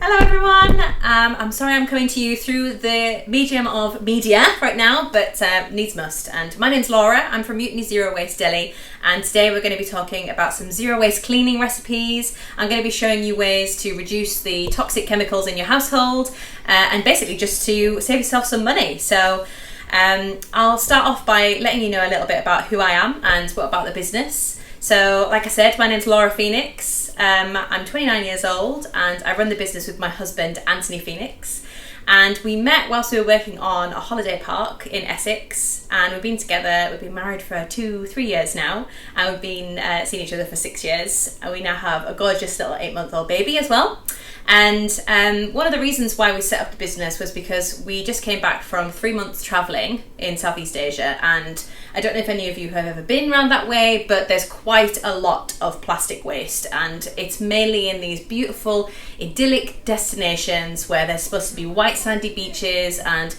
Hello everyone, I'm sorry I'm coming to you through the medium of media right now, but needs must. And my name's Laura, I'm from Mutiny Zero Waste Delhi, and today we're going to be talking about some zero waste cleaning recipes. I'm going to be showing you ways to reduce the toxic chemicals in your household and basically just to save yourself some money. So I'll start off by letting you know a little bit about who I am and what about the business. So like I said, my name's Laura Phoenix. I'm 29 years old and I run the business with my husband Anthony Phoenix, and we met whilst we were working on a holiday park in Essex, and we've been together, we've been married for 2-3 years now, and we've been seeing each other for 6 years, and we now have a gorgeous little 8-month-old baby as well. And one of the reasons why we set up the business was because we just came back from 3 months travelling in Southeast Asia, and I don't know if any of you have ever been around that way, but there's quite a lot of plastic waste, and it's mainly in these beautiful idyllic destinations where there's supposed to be white sandy beaches and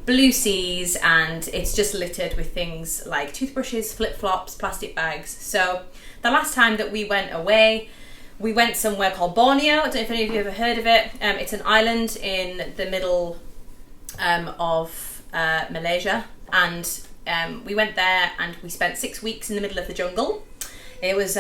blue seas, and it's just littered with things like toothbrushes, flip-flops, plastic bags. So the last time that we went away, we went somewhere called Borneo. I don't know if any of you have ever heard of it. It's an island in the middle of Malaysia, and we went there and we spent 6 weeks in the middle of the jungle. It was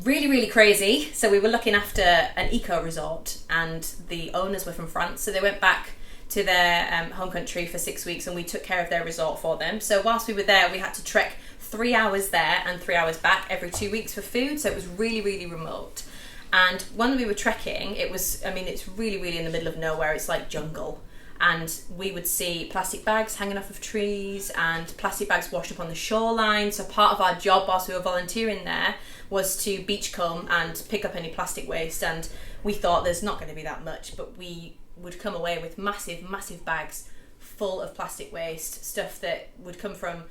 really, really crazy. So we were looking after an eco resort, and the owners were from France, so they went back to their home country for 6 weeks, and we took care of their resort for them. So whilst we were there, we had to trek 3 hours there and 3 hours back every 2 weeks for food, so it was really, really remote. And when we were trekking, it's really, really in the middle of nowhere. It's like jungle. And we would see plastic bags hanging off of trees and plastic bags washed up on the shoreline. So part of our job whilst we were volunteering there was to beachcomb and pick up any plastic waste. And we thought there's not going to be that much, but we would come away with massive, massive bags full of plastic waste, stuff that would come from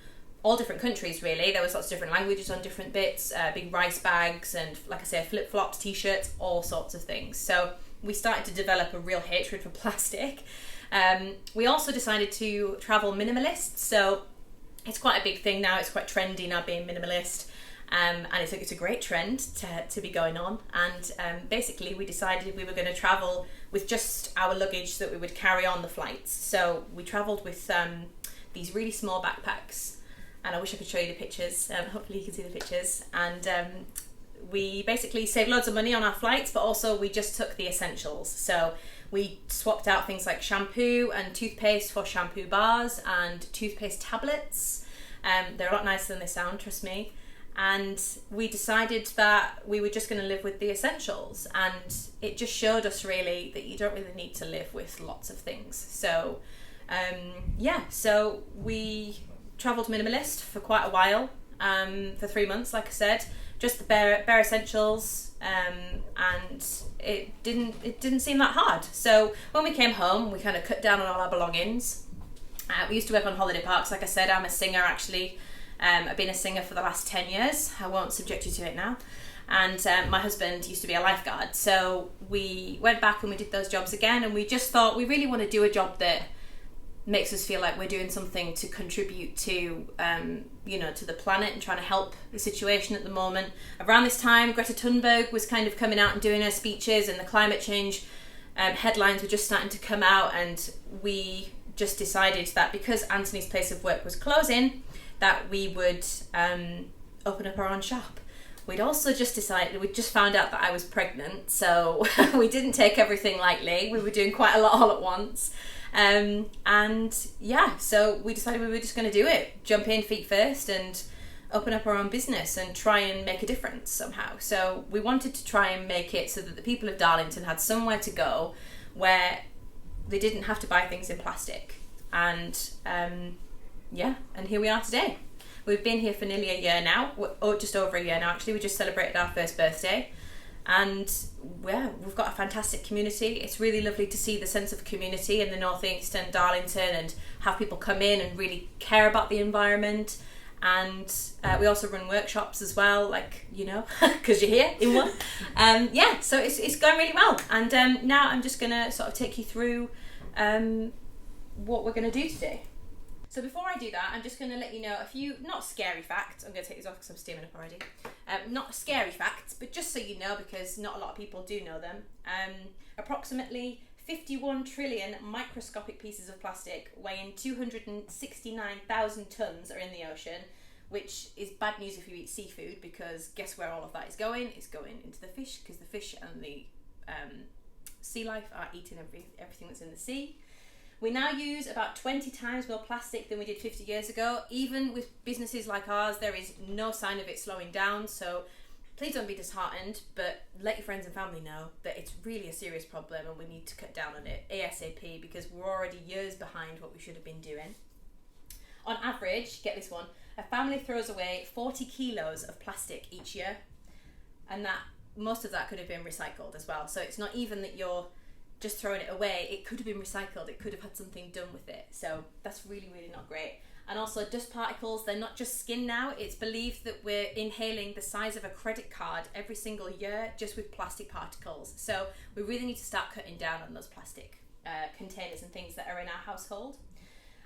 all different countries really. There was lots of different languages on different bits, big rice bags and, like I say, flip-flops, t-shirts, all sorts of things. So we started to develop a real hatred for plastic. We also decided to travel minimalist, so it's quite a big thing now. It's quite trendy now being minimalist, and it's a great trend to be going on. And basically we decided we were going to travel with just our luggage that we would carry on the flights. So we travelled with these really small backpacks, and I wish I could show you the pictures. Hopefully you can see the pictures. And we basically saved loads of money on our flights, but also we just took the essentials. So we swapped out things like shampoo and toothpaste for shampoo bars and toothpaste tablets. They're a lot nicer than they sound, trust me. And we decided that we were just going to live with the essentials, and it just showed us really that you don't really need to live with lots of things. So so we travelled minimalist for quite a while, for 3 months, like I said, just the bare essentials, and it didn't seem that hard. So when we came home, we kind of cut down on all our belongings. We used to work on holiday parks. Like I said, I'm a singer actually. I've been a singer for the last 10 years. I won't subject you to it now. And my husband used to be a lifeguard. So we went back and we did those jobs again, and we just thought we really want to do a job that makes us feel like we're doing something to contribute to, to the planet and trying to help the situation at the moment. Around this time, Greta Thunberg was kind of coming out and doing her speeches, and the climate change headlines were just starting to come out, and we just decided that because Anthony's place of work was closing, that we would open up our own shop. We'd also just decided, we just found out that I was pregnant, so we didn't take everything lightly. We were doing quite a lot all at once. So we decided we were just going to do it, jump in feet first and open up our own business and try and make a difference somehow. So we wanted to try and make it so that the people of Darlington had somewhere to go where they didn't have to buy things in plastic. And here we are today. We've been here for nearly a year now, or just over a year now actually. We just celebrated our first birthday. And we've got a fantastic community. It's really lovely to see the sense of community in the Northeast and Darlington, and have people come in and really care about the environment. And we also run workshops as well, because you're here in one. So it's going really well. And now I'm just going to sort of take you through what we're going to do today. So before I do that, I'm just going to let you know a few, not scary facts. I'm going to take these off because I'm steaming up already. Not scary facts, but just so you know, because not a lot of people do know them. Approximately 51 trillion microscopic pieces of plastic weighing 269,000 tonnes are in the ocean, which is bad news if you eat seafood, because guess where all of that is going? It's going into the fish, because the fish and the sea life are eating everything that's in the sea. We now use about 20 times more plastic than we did 50 years ago. Even with businesses like ours, there is no sign of it slowing down. So please don't be disheartened, but let your friends and family know that it's really a serious problem and we need to cut down on it ASAP, because we're already years behind what we should have been doing. On average, get this one, a family throws away 40 kilos of plastic each year, and that most of that could have been recycled as well. So it's not even that you're just throwing it away, it could have been recycled, it could have had something done with it. So that's really, really not great. And also dust particles, they're not just skin now. It's believed that we're inhaling the size of a credit card every single year just with plastic particles. So we really need to start cutting down on those plastic containers and things that are in our household.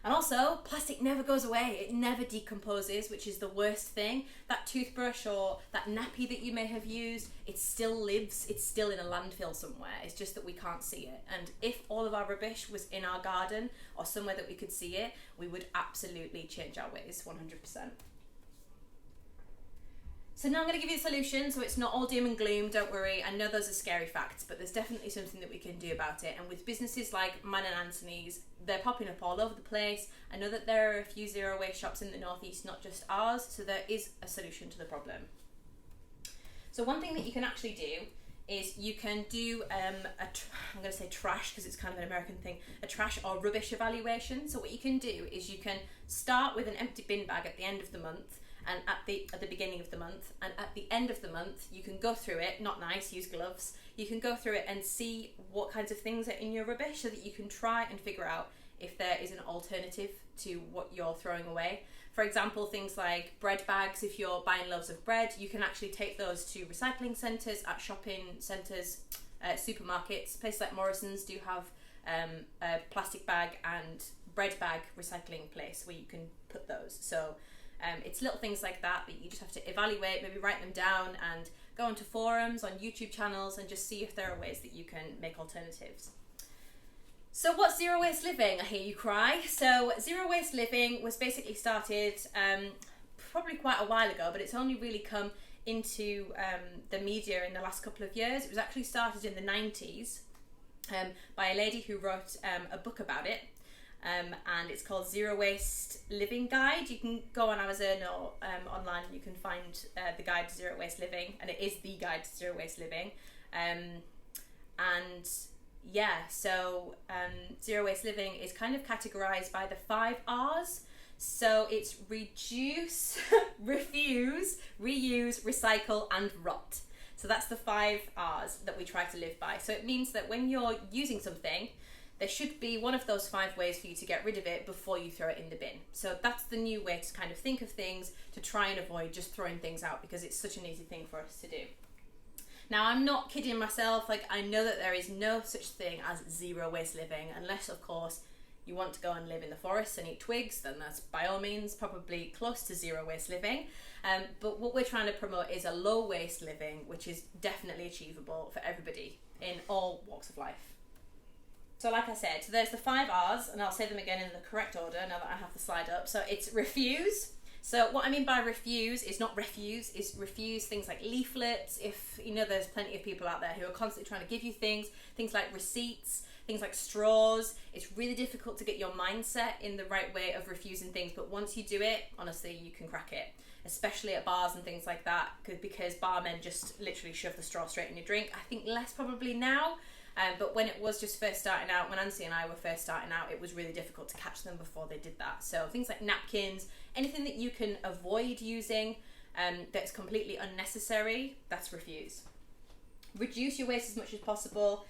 And also, plastic never goes away. It never decomposes, which is the worst thing. That toothbrush or that nappy that you may have used, it still lives. It's still in a landfill somewhere. It's just that we can't see it. And if all of our rubbish was in our garden or somewhere that we could see it, we would absolutely change our ways, 100%. So now I'm going to give you a solution, so it's not all doom and gloom, don't worry. I know those are scary facts, but there's definitely something that we can do about it. And with businesses like mine and Anthony's, they're popping up all over the place. I know that there are a few zero waste shops in the northeast, not just ours, so there is a solution to the problem. So one thing that you can actually do is you can do I'm going to say trash because it's kind of an American thing, a trash or rubbish evaluation. So what you can do is you can start with an empty bin bag at the end of the month, and at the beginning of the month, and at the end of the month you can go through it, not nice, use gloves, you can go through it and see what kinds of things are in your rubbish so that you can try and figure out if there is an alternative to what you're throwing away. For example, things like bread bags, if you're buying loaves of bread, you can actually take those to recycling centres, at shopping centres, supermarkets. Places like Morrison's do have a plastic bag and bread bag recycling place where you can put those. So it's little things like that you just have to evaluate, maybe write them down and go onto forums, on YouTube channels, and just see if there are ways that you can make alternatives. So what's zero waste living, I hear you cry? So zero waste living was basically started probably quite a while ago, but it's only really come into the media in the last couple of years. It was actually started in the 90s by a lady who wrote a book about it. And it's called Zero Waste Living Guide. You can go on Amazon or online and you can find the guide to Zero Waste Living, and it is the guide to Zero Waste Living. Zero Waste Living is kind of categorized by the 5 R's. So it's reduce, refuse, reuse, recycle, and rot. So that's the 5 R's that we try to live by. So it means that when you're using something, there should be one of those 5 ways for you to get rid of it before you throw it in the bin. So that's the new way to kind of think of things, to try and avoid just throwing things out, because it's such an easy thing for us to do. Now, I'm not kidding myself. Like, I know that there is no such thing as zero waste living, unless, of course, you want to go and live in the forest and eat twigs, then that's by all means probably close to zero waste living. But what we're trying to promote is a low waste living, which is definitely achievable for everybody in all walks of life. So like I said, there's the 5 R's, and I'll say them again in the correct order now that I have the slide up. So it's refuse. So what I mean by refuse is not refuse, is refuse things like leaflets. If you know, there's plenty of people out there who are constantly trying to give you things like receipts, things like straws. It's really difficult to get your mindset in the right way of refusing things, but once you do it, honestly, you can crack it, especially at bars and things like that, because barmen just literally shove the straw straight in your drink. I think less probably now. But when it was just first starting out, when Nancy and I were first starting out, it was really difficult to catch them before they did that. So things like napkins, anything that you can avoid using that's completely unnecessary, that's refuse. Reduce your waste as much as possible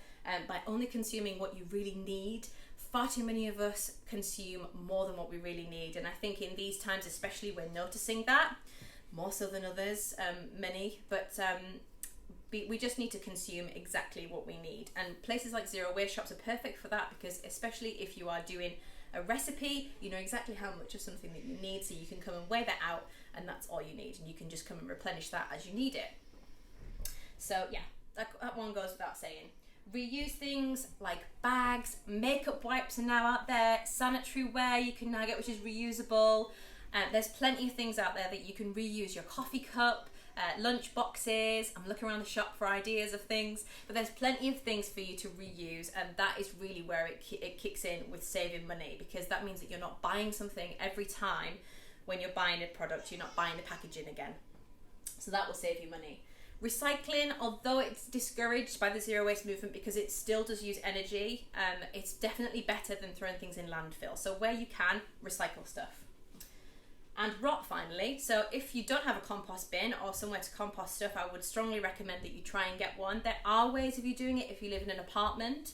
by only consuming what you really need. Far too many of us consume more than what we really need. And I think in these times especially, we're noticing that, more so than others, many. But we just need to consume exactly what we need, and places like zero waste shops are perfect for that, because especially if you are doing a recipe, you know exactly how much of something that you need, so you can come and weigh that out, and that's all you need, and you can just come and replenish that as you need it. So yeah, that one goes without saying. reuse things like bags, makeup wipes are now out there, sanitary wear you can now get which is reusable. There's plenty of things out there that you can reuse. Your coffee cup, lunch boxes. I'm looking around the shop for ideas of things, but there's plenty of things for you to reuse, and that is really where it kicks in with saving money, because that means that you're not buying something every time when you're buying a product, you're not buying the packaging again. So that will save you money. Recycling, although it's discouraged by the zero waste movement because it still does use energy, it's definitely better than throwing things in landfill. So where you can, recycle stuff. And rot, finally. So if you don't have a compost bin or somewhere to compost stuff, I would strongly recommend that you try and get one. There are ways of you doing it if you live in an apartment.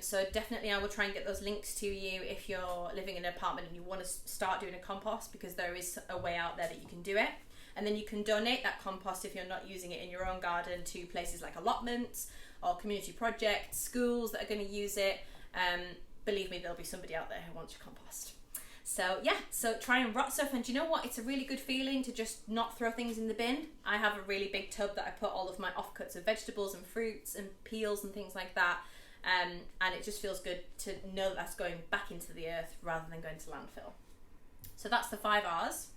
So definitely I will try and get those links to you if you're living in an apartment and you want to start doing a compost, because there is a way out there that you can do it. And then you can donate that compost, if you're not using it in your own garden, to places like allotments or community projects, schools that are going to use it. Believe me, there'll be somebody out there who wants your compost. So yeah, so try and rot stuff. And do you know what? It's a really good feeling to just not throw things in the bin. I have a really big tub that I put all of my offcuts of vegetables and fruits and peels and things like that. And it just feels good to know that that's going back into the earth rather than going to landfill. So that's the 5 R's.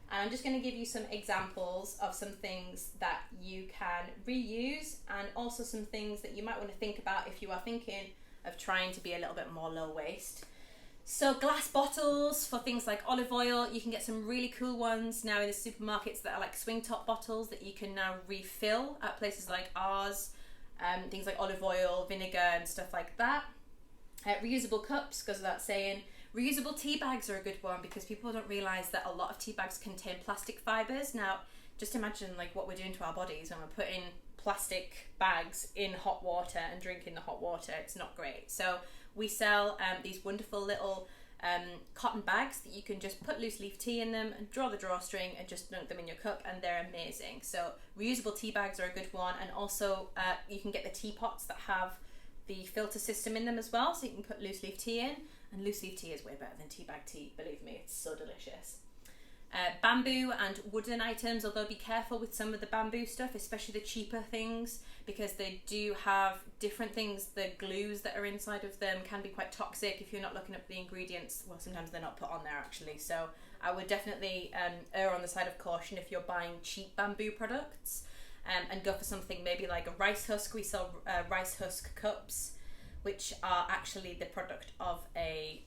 And I'm just going to give you some examples of some things that you can reuse, and also some things that you might want to think about if you are thinking of trying to be a little bit more low waste. So glass bottles for things like olive oil, you can get some really cool ones now in the supermarkets that are like swing top bottles that you can now refill at places like ours. Things like olive oil, vinegar and stuff like that. Reusable cups, goes without saying. Reusable tea bags are a good one, because people don't realise that a lot of tea bags contain plastic fibres. Now, just imagine like what we're doing to our bodies when we're putting plastic bags in hot water and drinking the hot water. It's not great. So we sell these wonderful little cotton bags that you can just put loose leaf tea in them and draw the drawstring and just dunk them in your cup, and they're amazing. So reusable tea bags are a good one. And also you can get the teapots that have the filter system in them as well, so you can put loose leaf tea in, and loose leaf tea is way better than tea bag tea, believe me, it's so delicious. Bamboo and wooden items, although be careful with some of the bamboo stuff, especially the cheaper things, because they do have different things. The glues that are inside of them can be quite toxic if you're not looking up the ingredients. Well, sometimes they're not put on there actually, so I would definitely err on the side of caution if you're buying cheap bamboo products, and go for something maybe like a rice husk. We sell rice husk cups, which are actually the product of a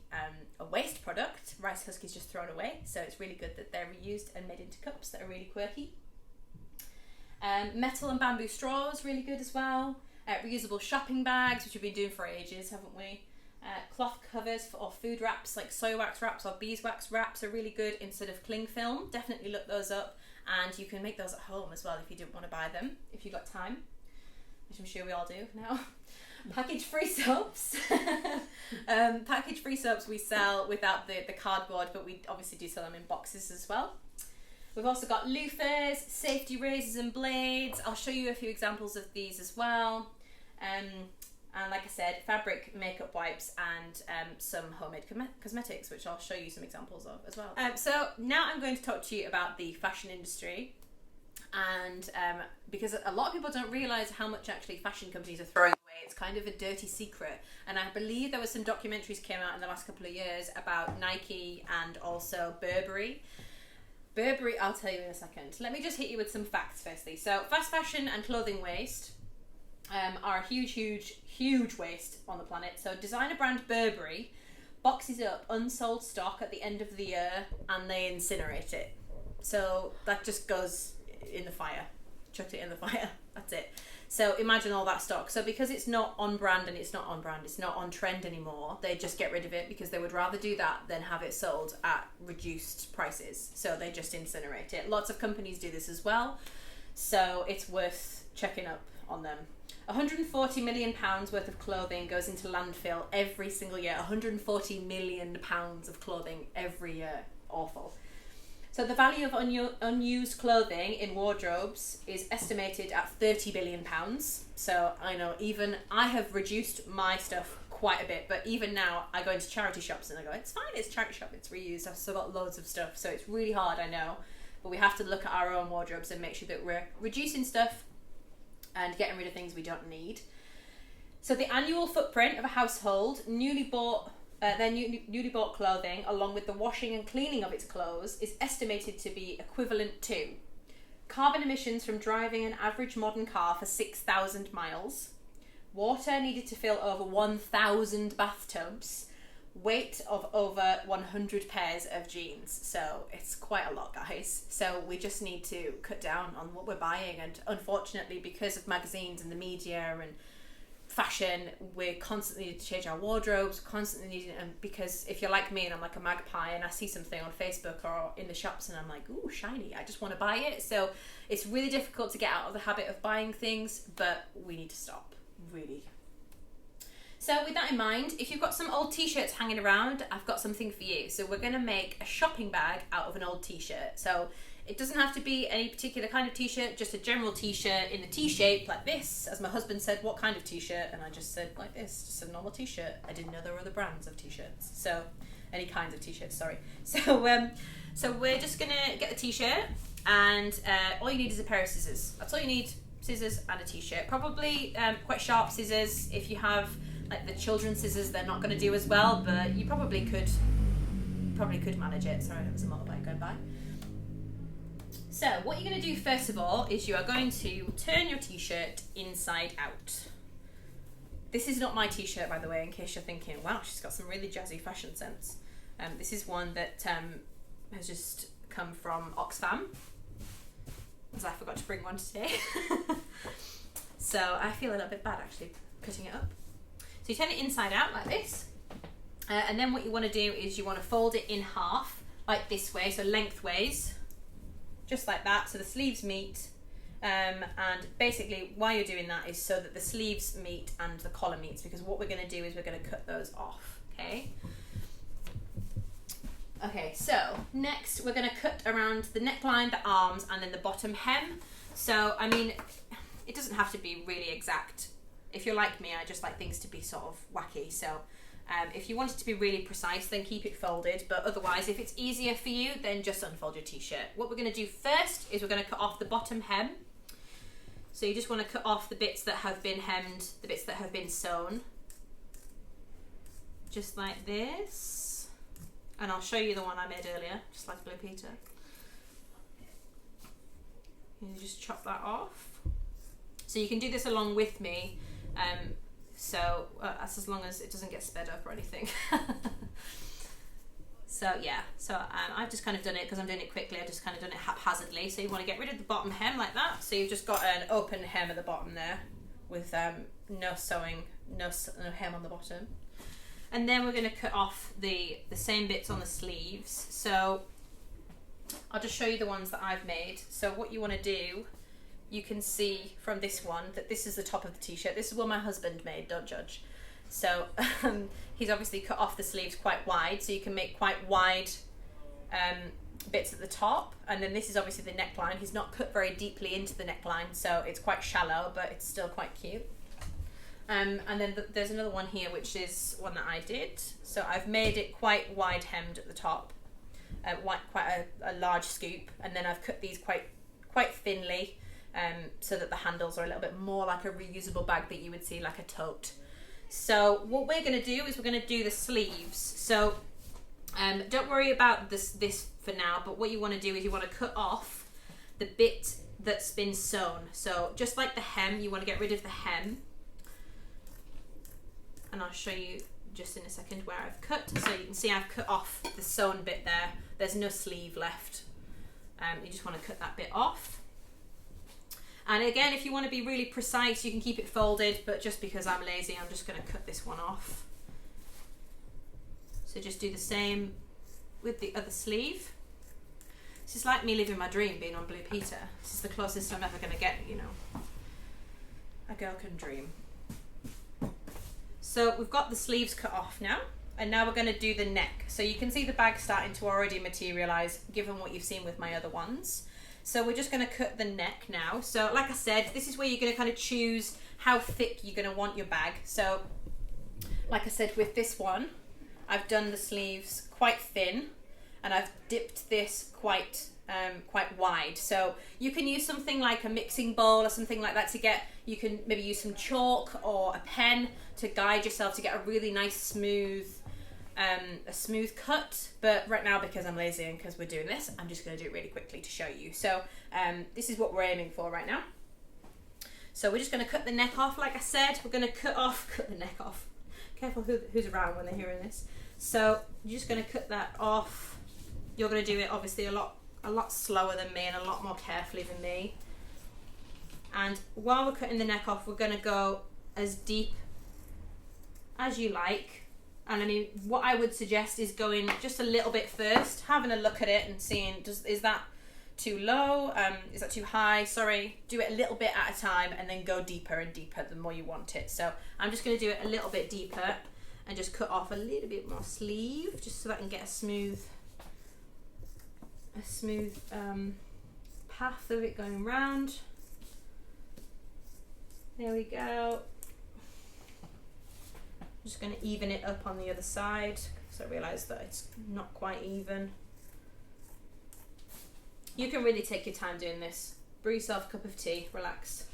waste product. Rice husk is just thrown away, so it's really good that they're reused and made into cups that are really quirky. Metal and bamboo straws, really good as well. Reusable shopping bags, which we've been doing for ages, haven't we? Cloth covers or food wraps, like soy wax wraps or beeswax wraps, are really good instead of cling film. Definitely look those up, and you can make those at home as well if you didn't want to buy them, if you've got time, which I'm sure we all do now. Package-free soaps. Package-free soaps we sell without the cardboard, but we obviously do sell them in boxes as well. We've also got loofahs, safety razors and blades. I'll show you a few examples of these as well. And like I said, fabric makeup wipes and some homemade cosmetics, which I'll show you some examples of as well. So now I'm going to talk to you about the fashion industry. And because a lot of people don't realise how much actually fashion companies are throwing away. It's kind of a dirty secret. And I believe there were some documentaries came out in the last couple of years about Nike and also Burberry. Burberry, I'll tell you in a second. Let me just hit you with some facts firstly. So fast fashion and clothing waste are a huge waste on the planet. So designer brand Burberry boxes up unsold stock at the end of the year and they incinerate it. So that just goes in the fire. Chucked it in the fire. That's it. So imagine all that stock. So because it's not on brand and it's not on trend anymore, they just get rid of it because they would rather do that than have it sold at reduced prices. So they just incinerate it. Lots of companies do this as well. So it's worth checking up on them. 140 million pounds worth of clothing goes into landfill every single year. 140 million pounds of clothing every year. Awful. So the value of unused clothing in wardrobes is estimated at 30 billion pounds. So I know even I have reduced my stuff quite a bit, but even now I go into charity shops and I go, it's fine, it's charity shop, it's reused. I've still got loads of stuff. So it's really hard, I know, but we have to look at our own wardrobes and make sure that we're reducing stuff and getting rid of things we don't need. So the annual footprint of a household newly bought clothing, along with the washing and cleaning of its clothes, is estimated to be equivalent to carbon emissions from driving an average modern car for 6,000 miles, water needed to fill over 1,000 bathtubs, weight of over 100 pairs of jeans. So it's quite a lot, guys. So we just need to cut down on what we're buying, and unfortunately, because of magazines and the media and fashion, we're constantly need to change our wardrobes, constantly needing, and because if you're like me and I'm like a magpie and I see something on Facebook or in the shops and I'm like, ooh, shiny, I just want to buy it. So it's really difficult to get out of the habit of buying things, but we need to stop, really. So with that in mind, if you've got some old t-shirts hanging around, I've got something for you. So we're going to make a shopping bag out of an old t-shirt. So it doesn't have to be any particular kind of t-shirt, just a general t-shirt in the T-shape like this. As my husband said, what kind of t-shirt? And I just said like this, just a normal t-shirt. I didn't know there were other brands of t-shirts. So any kinds of t-shirts, sorry. So we're just going to get the t-shirt, and all you need is a pair of scissors. That's all you need, scissors and a t-shirt. Probably quite sharp scissors. If you have like the children's scissors, they're not going to do as well, but you probably could manage it. Sorry, there was a motorbike going by. So what you're going to do first of all is you are going to turn your t-shirt inside out. This is not my t-shirt, by the way, in case you're thinking, wow, she's got some really jazzy fashion sense. This is one that has just come from Oxfam, as I forgot to bring one today. So I feel a little bit bad actually cutting it up. So you turn it inside out like this, and then what you want to do is you want to fold it in half like this way, so lengthways, just like that, so the sleeves meet, and basically why you're doing that is so that the sleeves meet and the collar meets, because what we're going to do is we're going to cut those off. Okay, so next we're going to cut around the neckline, the arms, and then the bottom hem. So I mean, it doesn't have to be really exact. If you're like me, I just like things to be sort of wacky. So if you want it to be really precise, then keep it folded. But otherwise, if it's easier for you, then just unfold your t-shirt. What we're going to do first is we're going to cut off the bottom hem. So you just want to cut off the bits that have been hemmed, the bits that have been sewn. Just like this. And I'll show you the one I made earlier, just like Blue Peter. You just chop that off. So you can do this along with me. That's as long as it doesn't get sped up or anything. I've just kind of done it because I'm doing it quickly. I've just kind of done it haphazardly. So you want to get rid of the bottom hem like that. So you've just got an open hem at the bottom there with no sewing, no hem on the bottom. And then we're going to cut off the same bits on the sleeves. So I'll just show you the ones that I've made. So what you want to do, you can see from this one that this is the top of the t-shirt. This is what my husband made, don't judge. So he's obviously cut off the sleeves quite wide, so you can make quite wide bits at the top. And then this is obviously the neckline. He's not cut very deeply into the neckline, so it's quite shallow, but it's still quite cute. And then there's another one here, which is one that I did. So I've made it quite wide hemmed at the top, quite a large scoop, and then I've cut these quite thinly, so that the handles are a little bit more like a reusable bag that you would see, like a tote. So what we're going to do is we're going to do the sleeves. So don't worry about this for now, but what you want to do is you want to cut off the bit that's been sewn. So just like the hem, you want to get rid of the hem. And I'll show you just in a second where I've cut. So you can see I've cut off the sewn bit there. There's no sleeve left. You just want to cut that bit off. And again, if you want to be really precise, you can keep it folded, but just because I'm lazy, I'm just going to cut this one off. So just do the same with the other sleeve. This is like me living my dream, being on Blue Peter. This is the closest I'm ever going to get, you know. A girl can dream. So we've got the sleeves cut off now, and now we're going to do the neck. So you can see the bag starting to already materialize, given what you've seen with my other ones. So we're just going to cut the neck now. So like I said, this is where you're going to kind of choose how thick you're going to want your bag. So like I said, with this one, I've done the sleeves quite thin, and I've dipped this quite wide. So you can use something like a mixing bowl or something like that to get, you can maybe use some chalk or a pen to guide yourself to get a really nice smooth cut. But right now, because I'm lazy and because we're doing this, I'm just going to do it really quickly to show you. So this is what we're aiming for right now. So we're just going to cut the neck off. Like I said, we're going to cut the neck off. Careful who's around when they're hearing this. So you're just going to cut that off. You're going to do it obviously a lot slower than me and a lot more carefully than me. And while we're cutting the neck off, we're going to go as deep as you like. And I mean, what I would suggest is going just a little bit first, having a look at it and seeing, is that too low? Is that too high? Sorry. Do it a little bit at a time and then go deeper and deeper the more you want it. So I'm just going to do it a little bit deeper and just cut off a little bit more sleeve just so that I can get a smooth path of it going round. There we go. I'm just going to even it up on the other side because I realise that it's not quite even. You can really take your time doing this. Brew yourself a cup of tea, relax,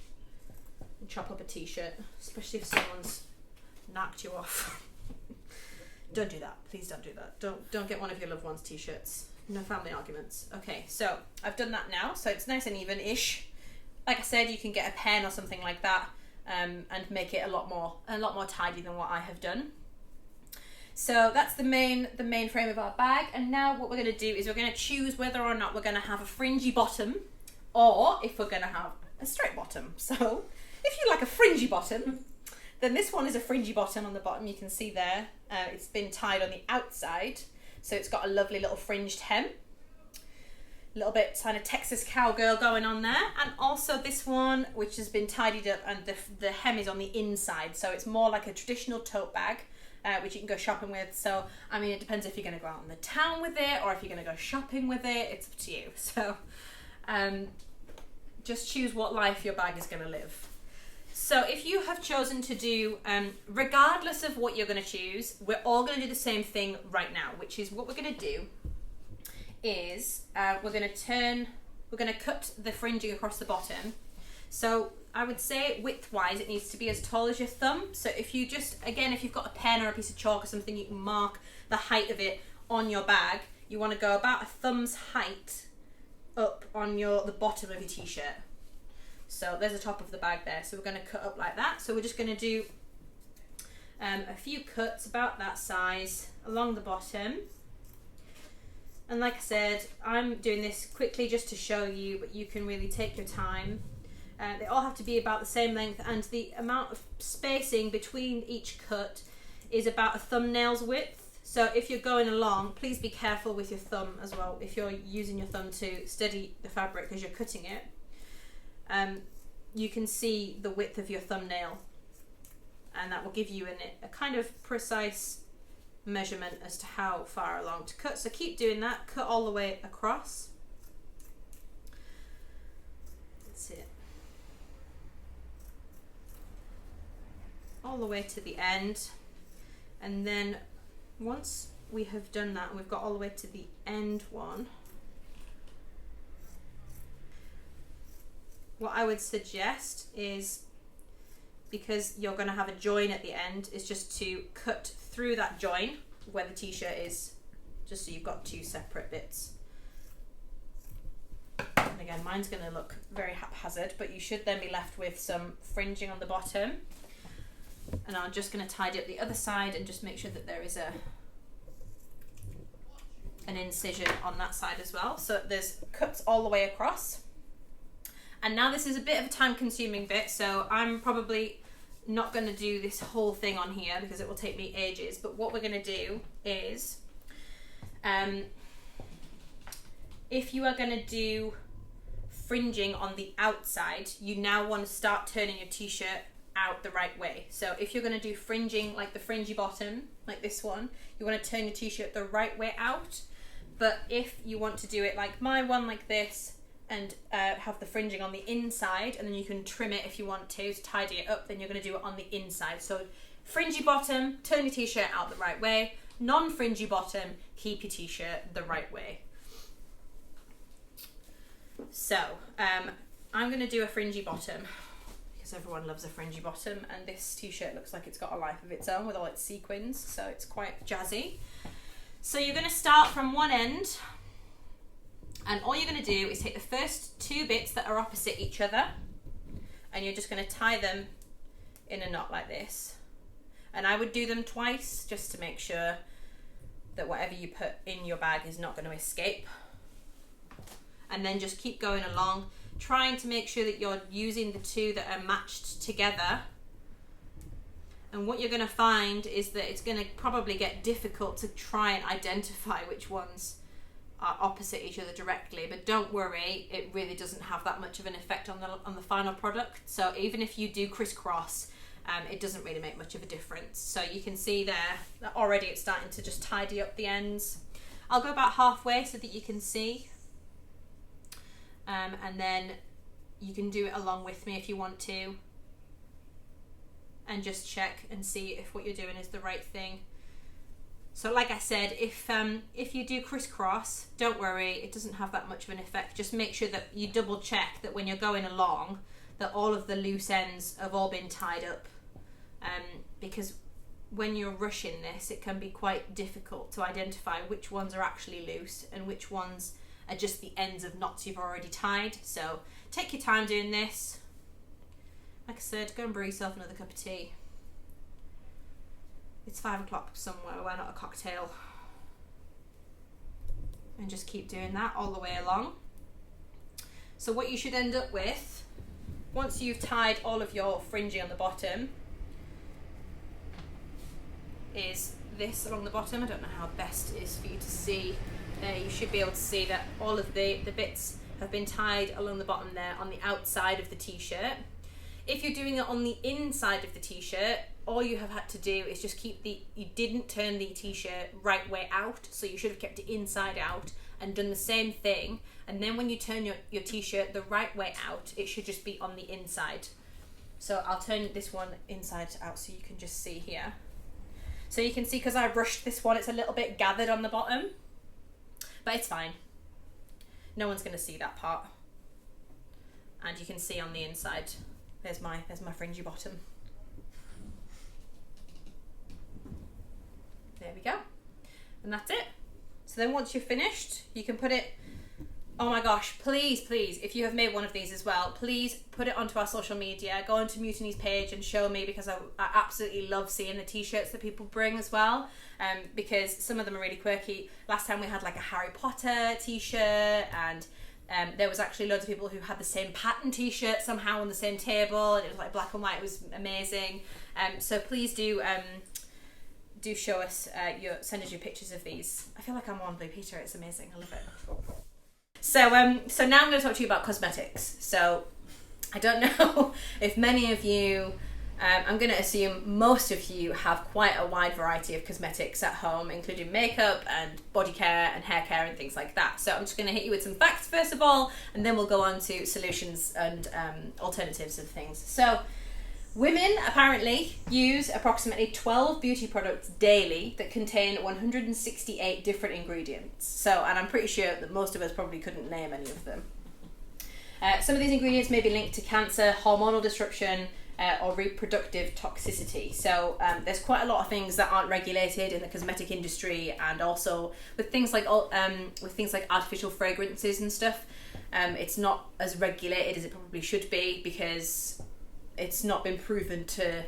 and chop up a t-shirt, especially if someone's knocked you off. Don't do that. Please don't do that. Don't get one of your loved ones' t-shirts. No family arguments. Okay, so I've done that now, so it's nice and even-ish. Like I said, you can get a pen or something like that and make it a lot more tidy than what I have done. So that's the main frame of our bag, and now what we're going to do is we're going to choose whether or not we're going to have a fringy bottom or if we're going to have a straight bottom. So if you like a fringy bottom, then this one is a fringy bottom on the bottom. You can see there it's been tied on the outside, so it's got a lovely little fringed hem. A little bit kind of Texas cowgirl going on there. And also this one, which has been tidied up, and the hem is on the inside, so it's more like a traditional tote bag, which you can go shopping with. So I mean, it depends if you're going to go out in the town with it or if you're going to go shopping with it. It's up to you. So just choose what life your bag is going to live. So if you have chosen to do, regardless of what you're going to choose, we're all going to do the same thing right now, which is what we're going to do is we're going to cut the fringing across the bottom. So I would say width-wise, it needs to be as tall as your thumb. So if you just, again, if you've got a pen or a piece of chalk or something, you can mark the height of it on your bag. You want to go about a thumb's height up on the bottom of your t-shirt. So there's the top of the bag there. So we're going to cut up like that. So we're just going to do a few cuts about that size along the bottom. And like I said, I'm doing this quickly just to show you, but you can really take your time. They all have to be about the same length, and the amount of spacing between each cut is about a thumbnail's width. So if you're going along, please be careful with your thumb as well. If you're using your thumb to steady the fabric as you're cutting it, you can see the width of your thumbnail, and that will give you a kind of precise measurement as to how far along to cut. So keep doing that, cut all the way across. That's it. All the way to the end. And then once we have done that and we've got all the way to the end one, what I would suggest is, because you're going to have a join at the end, is just to cut through that join where the t-shirt is, just so you've got two separate bits. And again, mine's going to look very haphazard, but you should then be left with some fringing on the bottom. And I'm just going to tidy up the other side and just make sure that there is an incision on that side as well. So there's cuts all the way across. And now this is a bit of a time-consuming bit, so I'm probably not going to do this whole thing on here because it will take me ages. But what we're going to do is, if you are going to do fringing on the outside, you now want to start turning your t-shirt out the right way. So if you're going to do fringing like the fringy bottom, like this one, you want to turn your t-shirt the right way out. But if you want to do it like my one, like this, and have the fringing on the inside, and then you can trim it if you want to tidy it up, then you're going to do it on the inside. So fringy bottom, turn your t-shirt out the right way. non-fringy bottom, keep your t-shirt the right way. So I'm going to do a fringy bottom because everyone loves a fringy bottom, and this t-shirt looks like it's got a life of its own with all its sequins, so it's quite jazzy. So you're going to start from one end, and all you're going to do is take the first two bits that are opposite each other, and you're just going to tie them in a knot like this. And I would do them twice just to make sure that whatever you put in your bag is not going to escape. And then just keep going along, trying to make sure that you're using the two that are matched together. And what you're going to find is that it's going to probably get difficult to try and identify which ones are opposite each other directly, but don't worry, it really doesn't have that much of an effect on the final product. So even if you do crisscross, it doesn't really make much of a difference. So you can see there that already it's starting to just tidy up the ends. I'll go about halfway so that you can see, and then you can do it along with me if you want to, and just check and see if what you're doing is the right thing. So like I said, if you do crisscross, don't worry, it doesn't have that much of an effect. Just make sure that you double check that when you're going along that all of the loose ends have all been tied up, because when you're rushing this, it can be quite difficult to identify which ones are actually loose and which ones are just the ends of knots you've already tied. So take your time doing this. Like I said, go and brew yourself another cup of tea. It's 5 o'clock somewhere, why not a cocktail? And just keep doing that all the way along. So what you should end up with, once you've tied all of your fringy on the bottom, is this along the bottom. I don't know how best it is for you to see. There, you should be able to see that all of the bits have been tied along the bottom there on the outside of the t-shirt. If you're doing it on the inside of the t-shirt, all you have had to do is just you didn't turn the t-shirt right way out, so you should have kept it inside out and done the same thing. And then when you turn your t-shirt the right way out, it should just be on the inside. So I'll turn this one inside out so you can just see here. So you can see, because I rushed this one, it's a little bit gathered on the bottom, but it's fine. No one's going to see that part. And you can see on the inside, there's my fringy bottom. There we go. And that's it. So then once you're finished, you can put it, oh my gosh, please, if you have made one of these as well, please put it onto our social media. Go onto Mutiny's page and show me, because I absolutely love seeing the t-shirts that people bring as well, because some of them are really quirky. Last time we had like a Harry Potter t-shirt, and there was actually loads of people who had the same pattern t-shirt somehow on the same table, and it was like black and white. It was amazing. So please do show us send us your pictures of these. I feel like I'm on Blue Peter. It's amazing. I love it. So now I'm going to talk to you about cosmetics. So I don't know if many of you, I'm going to assume most of you have quite a wide variety of cosmetics at home, including makeup and body care and hair care and things like that. So I'm just going to hit you with some facts first of all, and then we'll go on to solutions and alternatives of things. So women apparently use approximately 12 beauty products daily that contain 168 different ingredients. So, and I'm pretty sure that most of us probably couldn't name any of them. Some of these ingredients may be linked to cancer, hormonal disruption, or reproductive toxicity. So there's quite a lot of things that aren't regulated in the cosmetic industry, and also with things like artificial fragrances and stuff. It's not as regulated as it probably should be, because it's not been proven to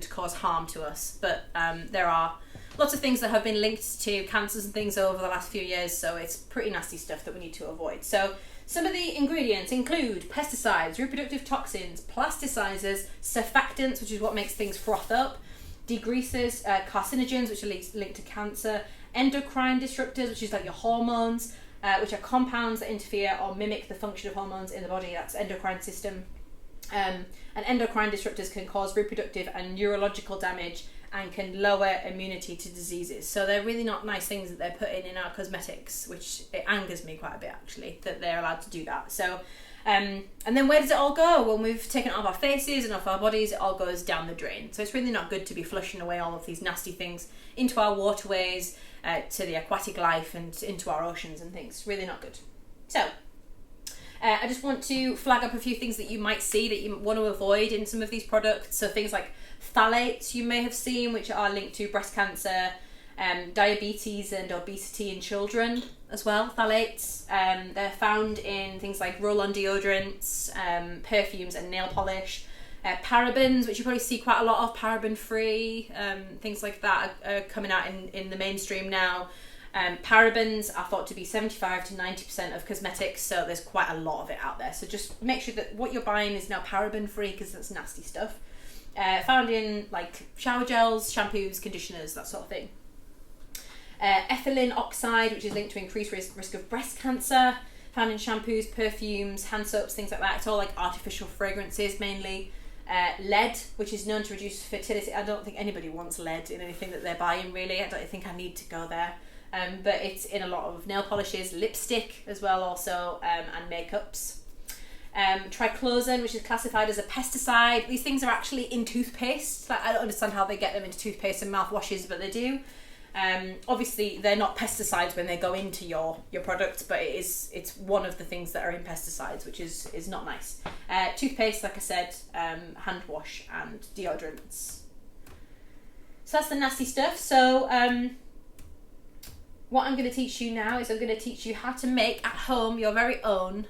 cause harm to us. But there are lots of things that have been linked to cancers and things over the last few years, so it's pretty nasty stuff that we need to avoid. So some of the ingredients include pesticides, reproductive toxins, plasticizers, surfactants, which is what makes things froth up, degreasers, carcinogens, which are linked to cancer, endocrine disruptors, which is like your hormones, which are compounds that interfere or mimic the function of hormones in the body. That's endocrine system. And endocrine disruptors can cause reproductive and neurological damage and can lower immunity to diseases. So they're really not nice things that they're putting in our cosmetics, which it angers me quite a bit actually that they're allowed to do that. So and then where does it all go? When we've taken it off our faces and off our bodies, it all goes down the drain. So it's really not good to be flushing away all of these nasty things into our waterways, to the aquatic life and into our oceans and things. Really not good. So I just want to flag up a few things that you might see that you want to avoid in some of these products. So things like phthalates you may have seen, which are linked to breast cancer, diabetes and obesity in children as well. Phthalates, they're found in things like roll-on deodorants, perfumes and nail polish. Parabens, which you probably see quite a lot of, paraben-free, things like that are coming out in the mainstream now. Parabens are thought to be 75 to 90% of cosmetics, so there's quite a lot of it out there. So just make sure that what you're buying is now paraben-free, because that's nasty stuff. Found in like shower gels, shampoos, conditioners, that sort of thing. Ethylene oxide, which is linked to increased risk of breast cancer, found in shampoos, perfumes, hand soaps, things like that. It's all like artificial fragrances mainly. Lead, which is known to reduce fertility. I don't think anybody wants lead in anything that they're buying, really. I don't think I need to go there. But it's in a lot of nail polishes, lipstick as well also, and makeups. Triclosan, which is classified as a pesticide. These things are actually in toothpaste. Like, I don't understand how they get them into toothpaste and mouthwashes, but they do. Obviously they're not pesticides when they go into your product, but it's one of the things that are in pesticides, which is not nice. Toothpaste, like I said, hand wash and deodorants. So that's the nasty stuff. So what I'm going to teach you now is I'm going to teach you how to make at home your very own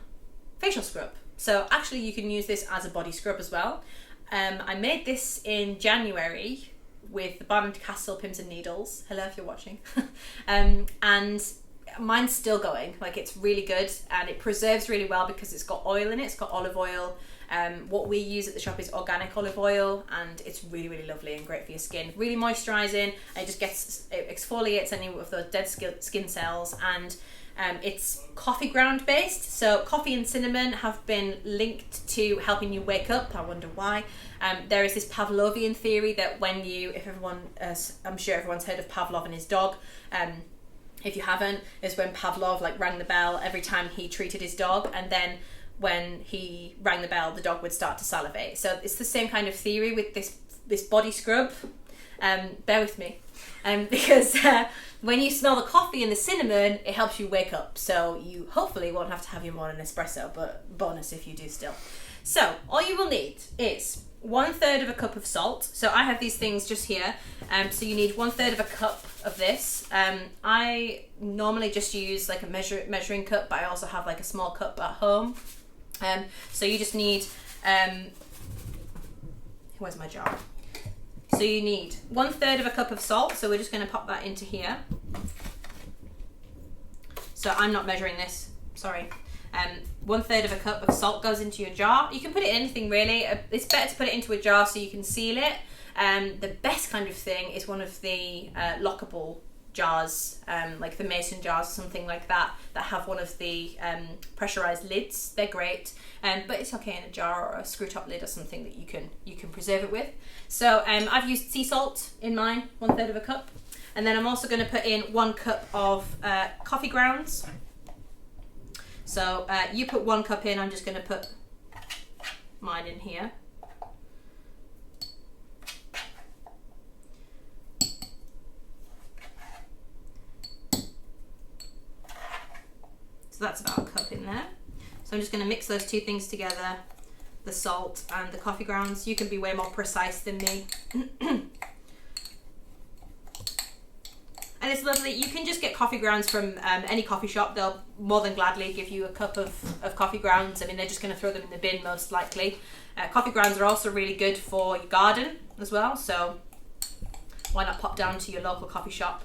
facial scrub. So actually you can use this as a body scrub as well. I made this in January with the Barnard Castle Pimms and Needles. Hello if you're watching. And mine's still going. Like, it's really good and it preserves really well because it's got oil in it. It's got olive oil. What we use at the shop is organic olive oil, and it's really, really lovely and great for your skin. Really moisturising. It exfoliates any of those dead skin cells, and it's coffee ground based. So coffee and cinnamon have been linked to helping you wake up. I wonder why. There is this Pavlovian theory that I'm sure everyone's heard of Pavlov and his dog. If you haven't, is when Pavlov rang the bell every time he treated his dog, and then when he rang the bell, the dog would start to salivate. So it's the same kind of theory with this body scrub. Bear with me, because when you smell the coffee and the cinnamon, it helps you wake up. So you hopefully won't have to have your morning espresso, but bonus if you do still. So all you will need is 1/3 cup of salt. So I have these things just here. So you need 1/3 cup of this. I normally just use like a measuring cup, but I also have like a small cup at home. So you just need, where's my jar? So you need 1/3 cup of salt. So we're just going to pop that into here. So I'm not measuring this, sorry. 1/3 cup of salt goes into your jar. You can put it in anything really. It's better to put it into a jar so you can seal it. The best kind of thing is one of the lockable jars, like the mason jars or something like that have one of the pressurized lids. They're great, but it's okay in a jar or a screw top lid or something that you can preserve it with. So I've used sea salt in mine, 1/3 cup, and then I'm also going to put in 1 cup of coffee grounds. So you put 1 cup in. I'm just going to put mine in here. So that's about a cup in there. So I'm just going to mix those two things together, the salt and the coffee grounds. You can be way more precise than me. And it's lovely. You can just get coffee grounds from any coffee shop. They'll more than gladly give you a cup of coffee grounds. I mean, they're just going to throw them in the bin most likely. Coffee grounds are also really good for your garden as well. So why not pop down to your local coffee shop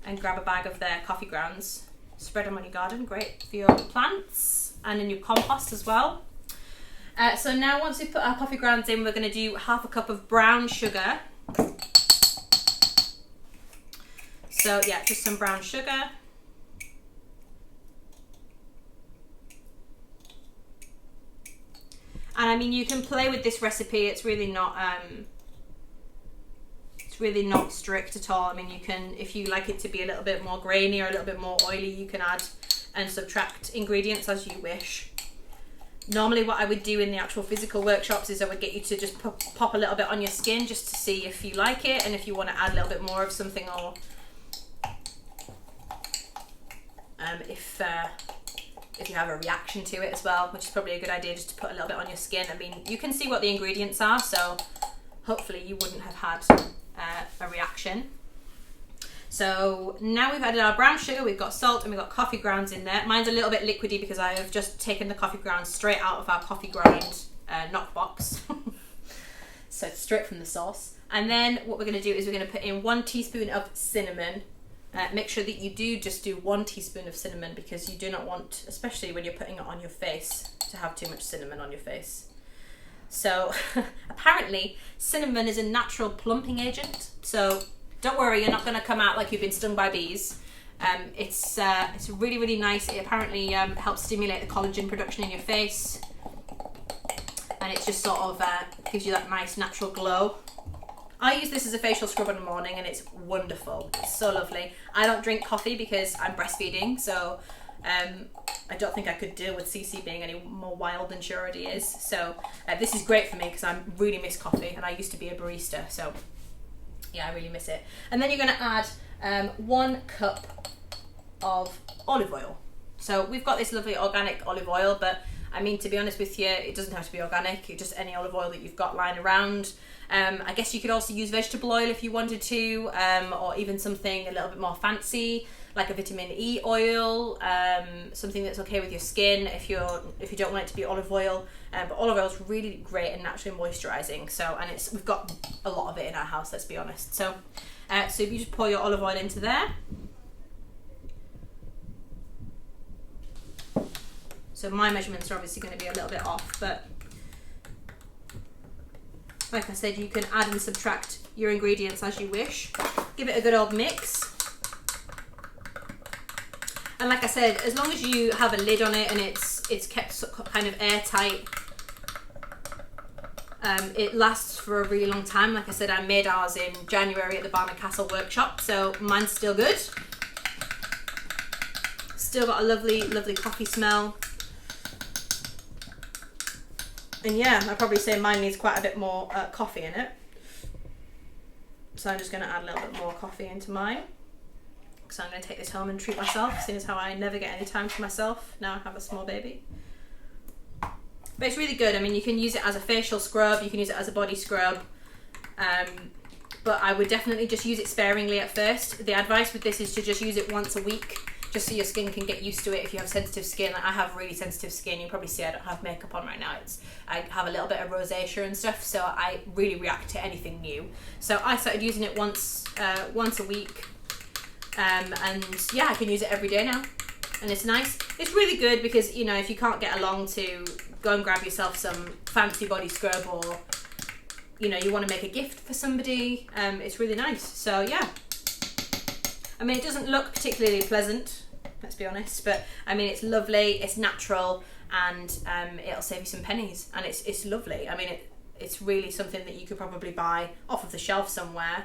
and grab a bag of their coffee grounds. Spread them on your garden, great for your plants and in your compost as well. So now once we put our coffee grounds in, we're going to do 1/2 cup of brown sugar. So yeah, just some brown sugar. And I mean, you can play with this recipe. It's really not It's really not strict at all. I mean, you can, if you like it to be a little bit more grainy or a little bit more oily, you can add and subtract ingredients as you wish. Normally what I would do in the actual physical workshops is I would get you to just pop a little bit on your skin just to see if you like it, and if you want to add a little bit more of something, or if you have a reaction to it as well, which is probably a good idea, just to put a little bit on your skin. I mean, you can see what the ingredients are, so hopefully you wouldn't have had a reaction. So now we've added our brown sugar, we've got salt, and we've got coffee grounds in there. Mine's a little bit liquidy because I have just taken the coffee grounds straight out of our coffee ground knockbox. So it's straight from the sauce. And then what we're going to do is we're going to put in 1 teaspoon of cinnamon. Make sure that you do just do 1 teaspoon of cinnamon, because you do not want, especially when you're putting it on your face, to have too much cinnamon on your face. So apparently cinnamon is a natural plumping agent, so don't worry, you're not going to come out like you've been stung by bees. It's really, really nice. It apparently helps stimulate the collagen production in your face, and it just sort of gives you that nice natural glow. I use this as a facial scrub in the morning, and it's wonderful. It's so lovely. I don't drink coffee because I'm breastfeeding, so I don't think I could deal with Cece being any more wild than she already is. So this is great for me because I really miss coffee, and I used to be a barista, so yeah, I really miss it. And then you're going to add 1 cup of olive oil. So we've got this lovely organic olive oil, but I mean, to be honest with you, it doesn't have to be organic. It's just any olive oil that you've got lying around. I guess you could also use vegetable oil if you wanted to, or even something a little bit more fancy, like a vitamin E oil, something that's okay with your skin if you don't want it to be olive oil. But olive oil is really great and naturally moisturising. So, and we've got a lot of it in our house, let's be honest. So, so if you just pour your olive oil into there. So my measurements are obviously going to be a little bit off, but like I said, you can add and subtract your ingredients as you wish. Give it a good old mix. And like I said, as long as you have a lid on it and it's kept kind of airtight, it lasts for a really long time. Like I said, I made ours in January at the Barnard Castle workshop, so mine's still good. Still got a lovely, lovely coffee smell. And yeah, I'd probably say mine needs quite a bit more coffee in it. So I'm just going to add a little bit more coffee into mine. So I'm going to take this home and treat myself, seeing as how I never get any time for myself. Now I have a small baby. But it's really good. I mean, you can use it as a facial scrub, you can use it as a body scrub. But I would definitely just use it sparingly at first. The advice with this is to just use it once a week, just so your skin can get used to it if you have sensitive skin. Like I have really sensitive skin. You probably see I don't have makeup on right now. I have a little bit of rosacea and stuff, so I really react to anything new. So I started using it once a week. And yeah, I can use it every day now, and it's nice. It's really good because, you know, if you can't get along to go and grab yourself some fancy body scrub, or you know, you want to make a gift for somebody, it's really nice. So yeah, I mean, it doesn't look particularly pleasant, let's be honest, but I mean, it's lovely, it's natural, and it'll save you some pennies, and it's lovely. I mean, it's really something that you could probably buy off of the shelf somewhere,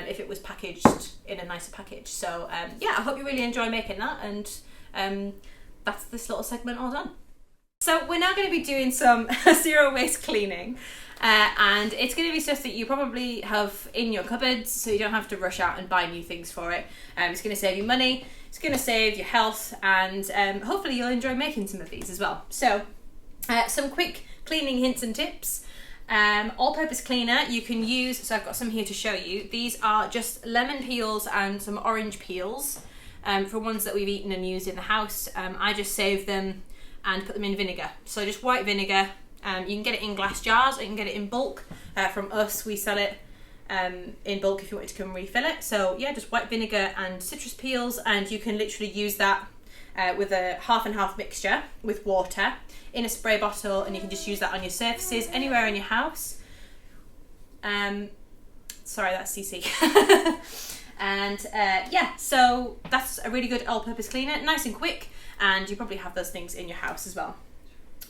if it was packaged in a nicer package. So yeah, I hope you really enjoy making that, and that's this little segment all done. So we're now going to be doing some zero waste cleaning, and it's going to be stuff that you probably have in your cupboards, so you don't have to rush out and buy new things for it. It's going to save you money, it's going to save your health, and hopefully you'll enjoy making some of these as well. So some quick cleaning hints and tips. All-purpose cleaner you can use, so I've got some here to show you. These are just lemon peels and some orange peels for ones that we've eaten and used in the house. I just save them and put them in vinegar. So just white vinegar. You can get it in glass jars, or you can get it in bulk. From us, we sell it in bulk if you wanted to come refill it. So yeah, just white vinegar and citrus peels, and you can literally use that with a half and half mixture with water in a spray bottle, and you can just use that on your surfaces anywhere in your house. Sorry, that's CC. And yeah, so that's a really good all-purpose cleaner, nice and quick, and you probably have those things in your house as well.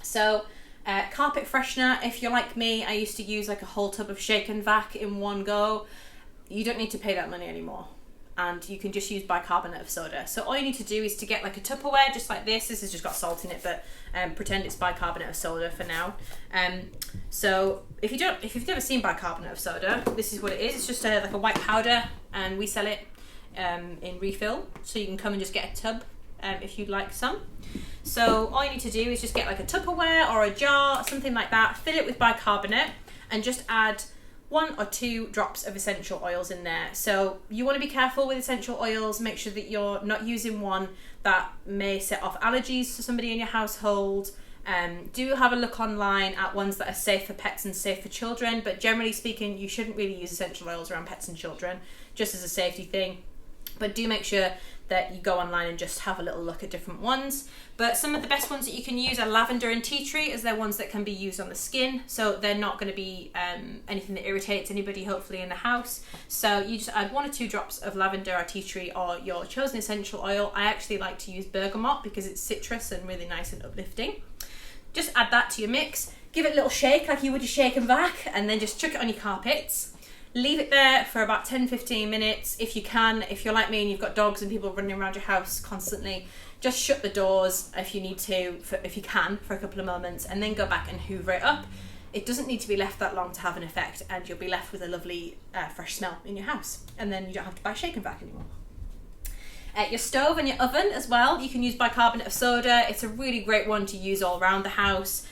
So carpet freshener, if you're like me, I used to use like a whole tub of Shake and Vac in one go. you don't need to pay that money anymore. And you can just use bicarbonate of soda. So all you need to do is to get like a Tupperware just like this. This has just got salt in it, but pretend it's bicarbonate of soda for now. So if you've never seen bicarbonate of soda, this is what it is. It's just like a white powder, and we sell it in refill. So you can come and just get a tub if you'd like some. So all you need to do is just get like a Tupperware or a jar, something like that, fill it with bicarbonate, and just add 1 or 2 drops of essential oils in there. So you want to be careful with essential oils. Make sure that you're not using one that may set off allergies to somebody in your household. Do have a look online at ones that are safe for pets and safe for children, but generally speaking, you shouldn't really use essential oils around pets and children, just as a safety thing. But do make sure that you go online and just have a little look at different ones. But some of the best ones that you can use are lavender and tea tree, as they're ones that can be used on the skin, so they're not going to be anything that irritates anybody, hopefully, in the house. So you just add 1 or 2 drops of lavender or tea tree or your chosen essential oil. I actually like to use bergamot because it's citrus and really nice and uplifting. Just add that to your mix, give it a little shake like you would a shake and vac, and then just chuck it on your carpets. Leave it there for about 10-15 minutes if you can. If you're like me and you've got dogs and people running around your house constantly, just shut the doors if you need to, if you can, for a couple of moments, and then go back and hoover it up. It doesn't need to be left that long to have an effect, and you'll be left with a lovely fresh smell in your house, and then you don't have to buy shake and vac anymore. Your stove and your oven as well, you can use bicarbonate of soda. It's a really great one to use all around the house.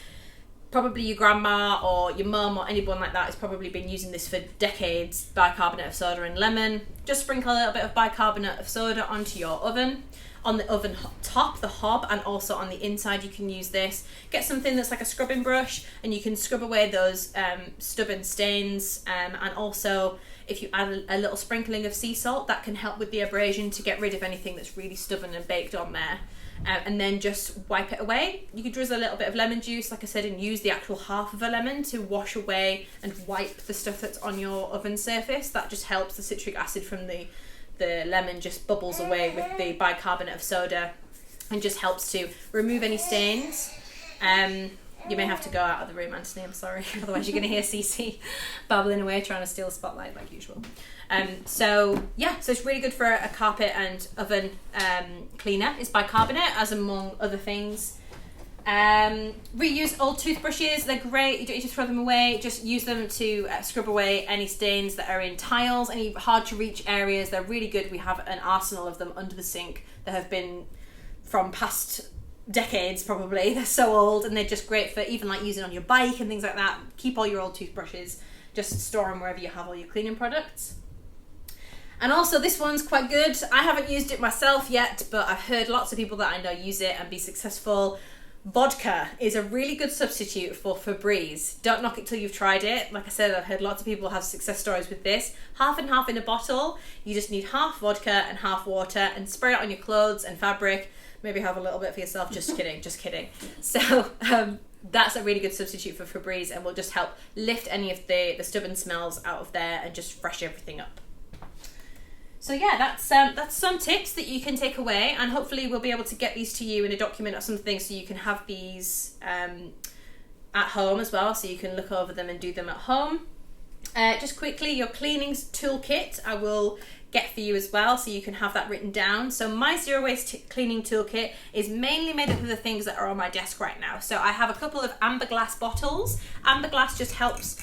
Probably your grandma or your mum or anyone like that has probably been using this for decades, bicarbonate of soda and lemon. Just sprinkle a little bit of bicarbonate of soda onto your oven. On the oven top, the hob, and also on the inside you can use this. Get something that's like a scrubbing brush, and you can scrub away those stubborn stains, and also if you add a little sprinkling of sea salt, that can help with the abrasion to get rid of anything that's really stubborn and baked on there. And then just wipe it away. You could drizzle a little bit of lemon juice, like I said, and use the actual half of a lemon to wash away and wipe the stuff that's on your oven surface. That just helps. The citric acid from the lemon just bubbles away with the bicarbonate of soda and just helps to remove any stains. You may have to go out of the room, Anthony, I'm sorry. Otherwise you're going to hear Cece babbling away trying to steal the spotlight like usual. So it's really good for a carpet and oven cleaner. It's bicarbonate, as among other things. Reuse old toothbrushes. They're great. You don't need to throw them away. Just use them to scrub away any stains that are in tiles, any hard to reach areas. They're really good. We have an arsenal of them under the sink that have been from past decades probably. They're so old, and they're just great for even like using on your bike and things like that. Keep all your old toothbrushes. Just store them wherever you have all your cleaning products. And also this one's quite good. I haven't used it myself yet, but I've heard lots of people that I know use it and be successful. Vodka is a really good substitute for Febreze. Don't knock it till you've tried it. Like I said, I've heard lots of people have success stories with this. Half and half in a bottle. You just need half vodka and half water, and spray it on your clothes and fabric. Maybe have a little bit for yourself. Just kidding, just kidding. So that's a really good substitute for Febreze, and will just help lift any of the stubborn smells out of there and just fresh everything up. So yeah, that's some tips that you can take away, and hopefully we'll be able to get these to you in a document or something, so you can have these at home as well, so you can look over them and do them at home. Just quickly, your cleaning toolkit I will get for you as well, so you can have that written down. So my zero waste cleaning toolkit is mainly made up of the things that are on my desk right now. So I have a couple of amber glass bottles. Amber glass just helps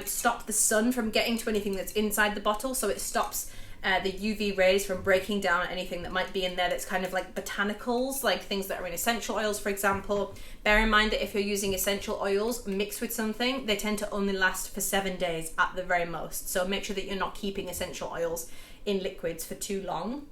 stop the sun from getting to anything that's inside the bottle, so it stops the UV rays from breaking down anything that might be in there that's kind of like botanicals, like things that are in essential oils, for example. Bear in mind that if you're using essential oils mixed with something, they tend to only last for 7 days at the very most. So make sure that you're not keeping essential oils in liquids for too long.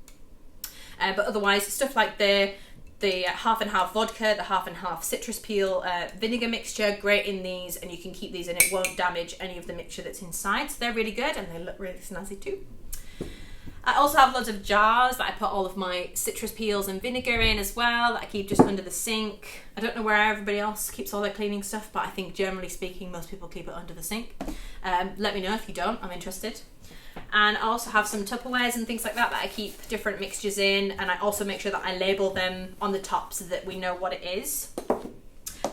But otherwise, stuff like the half and half vodka, the half and half citrus peel vinegar mixture, great in these, and you can keep these and it won't damage any of the mixture that's inside. So they're really good, and they look really snazzy too. I also have loads of jars that I put all of my citrus peels and vinegar in as well, that I keep just under the sink. I don't know where everybody else keeps all their cleaning stuff, but I think generally speaking most people keep it under the sink. Let me know if you don't, I'm interested. And I also have some Tupperwares and things like that I keep different mixtures in, and I also make sure that I label them on the top so that we know what it is.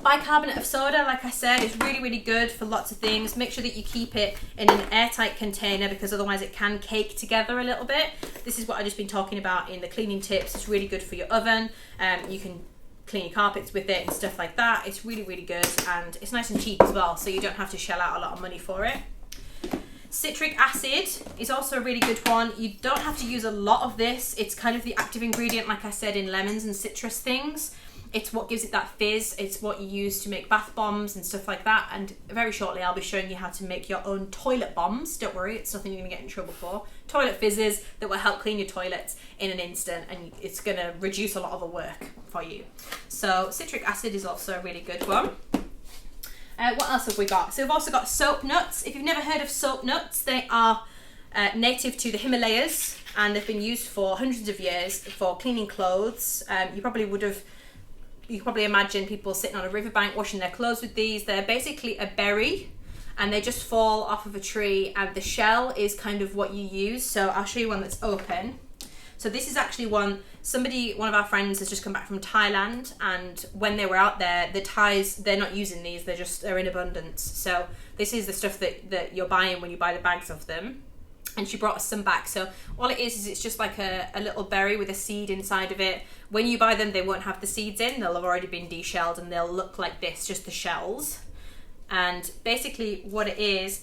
bicarbonate of soda, like I said, is really, really good for lots of things. Make sure that you keep it in an airtight container because otherwise it can cake together a little bit. This is what I've just been talking about in the cleaning tips. It's really good for your oven. You can clean your carpets with it and stuff like that. It's really, really good, and it's nice and cheap as well, so you don't have to shell out a lot of money for it. Citric acid is also a really good one. You don't have to use a lot of this. It's kind of the active ingredient, like I said, in lemons and citrus things. It's what gives it that fizz. It's what you use to make bath bombs and stuff like that. And very shortly, I'll be showing you how to make your own toilet bombs. Don't worry, it's nothing you're gonna get in trouble for. Toilet fizzes that will help clean your toilets in an instant, and it's gonna reduce a lot of the work for you. So citric acid is also a really good one. What else have we got? So we've also got soap nuts. If you've never heard of soap nuts, they are native to the Himalayas, and they've been used for hundreds of years for cleaning clothes. You probably imagine people sitting on a riverbank washing their clothes with these. They're basically a berry, and they just fall off of a tree, and the shell is kind of what you use. So I'll show you one that's open. So this is actually one of our friends has just come back from Thailand, and when they were out there, the Thais, they're not using these, they're in abundance. So this is the stuff that you're buying when you buy the bags of them. And she brought us some back. So all it is it's just like a little berry with a seed inside of it. When you buy them, they won't have the seeds in. They'll have already been deshelled, and they'll look like this, just the shells. And basically what it is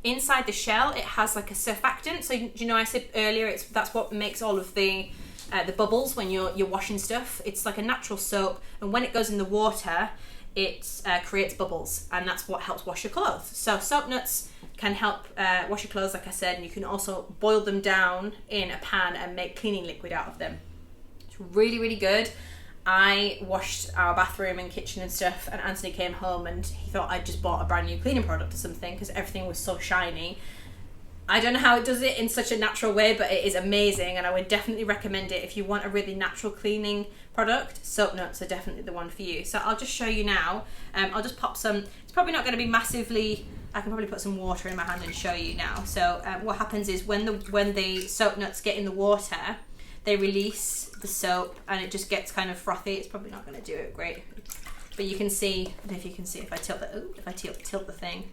inside the shell, it has like a surfactant. So you know I said earlier, that's what makes all of the bubbles when you're washing stuff. It's like a natural soap, and when it goes in the water, it creates bubbles, and that's what helps wash your clothes. So soap nuts can help wash your clothes, like I said, and you can also boil them down in a pan and make cleaning liquid out of them. It's really, really good. I washed our bathroom and kitchen and stuff, and Anthony came home and he thought I'd just bought a brand new cleaning product or something because everything was so shiny. I don't know how it does it in such a natural way, but it is amazing, and I would definitely recommend it if you want a really natural cleaning product. Soap nuts are definitely the one for you. So I'll just show you now. I'll just pop some. It's probably not going to be massively. I can probably put some water in my hand and show you now. So what happens is when the soap nuts get in the water, they release the soap, and it just gets kind of frothy. It's probably not going to do it great, but you can see. I don't know if you can see if I tilt the thing.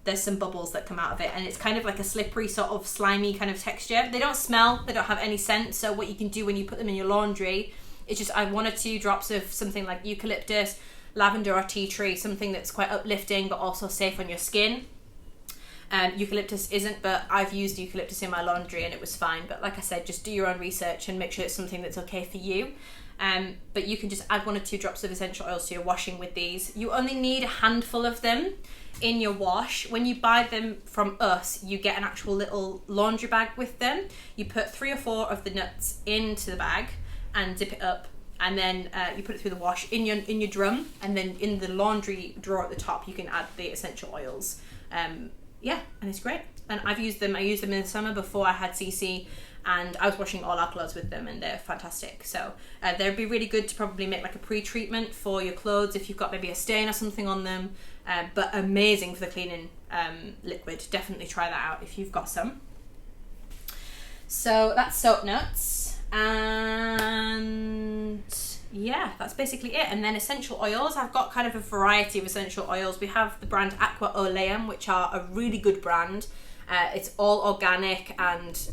There's some bubbles that come out of it, and it's kind of like a slippery sort of slimy kind of texture. They don't smell, they don't have any scent, so what you can do when you put them in your laundry is just add 1 or 2 drops of something like eucalyptus, lavender or tea tree, something that's quite uplifting but also safe on your skin. Eucalyptus isn't, but I've used eucalyptus in my laundry and it was fine. But like I said, just do your own research and make sure it's something that's okay for you. But you can just add 1 or 2 drops of essential oils to your washing with these. You only need a handful of them in your wash. When you buy them from us, you get an actual little laundry bag with them. You put 3 or 4 of the nuts into the bag and dip it up, and then you put it through the wash in your drum, and then in the laundry drawer at the top you can add the essential oils. Yeah, and it's great. And I used them in the summer before I had CC, and I was washing all our clothes with them, and they're fantastic. So they'd be really good to probably make like a pre-treatment for your clothes if you've got maybe a stain or something on them, but amazing for the cleaning liquid. Definitely try that out if you've got some. So that's soap nuts, and yeah, that's basically it. And then essential oils, I've got kind of a variety of essential oils. We have the brand Aqua Oleum, which are a really good brand. It's all organic and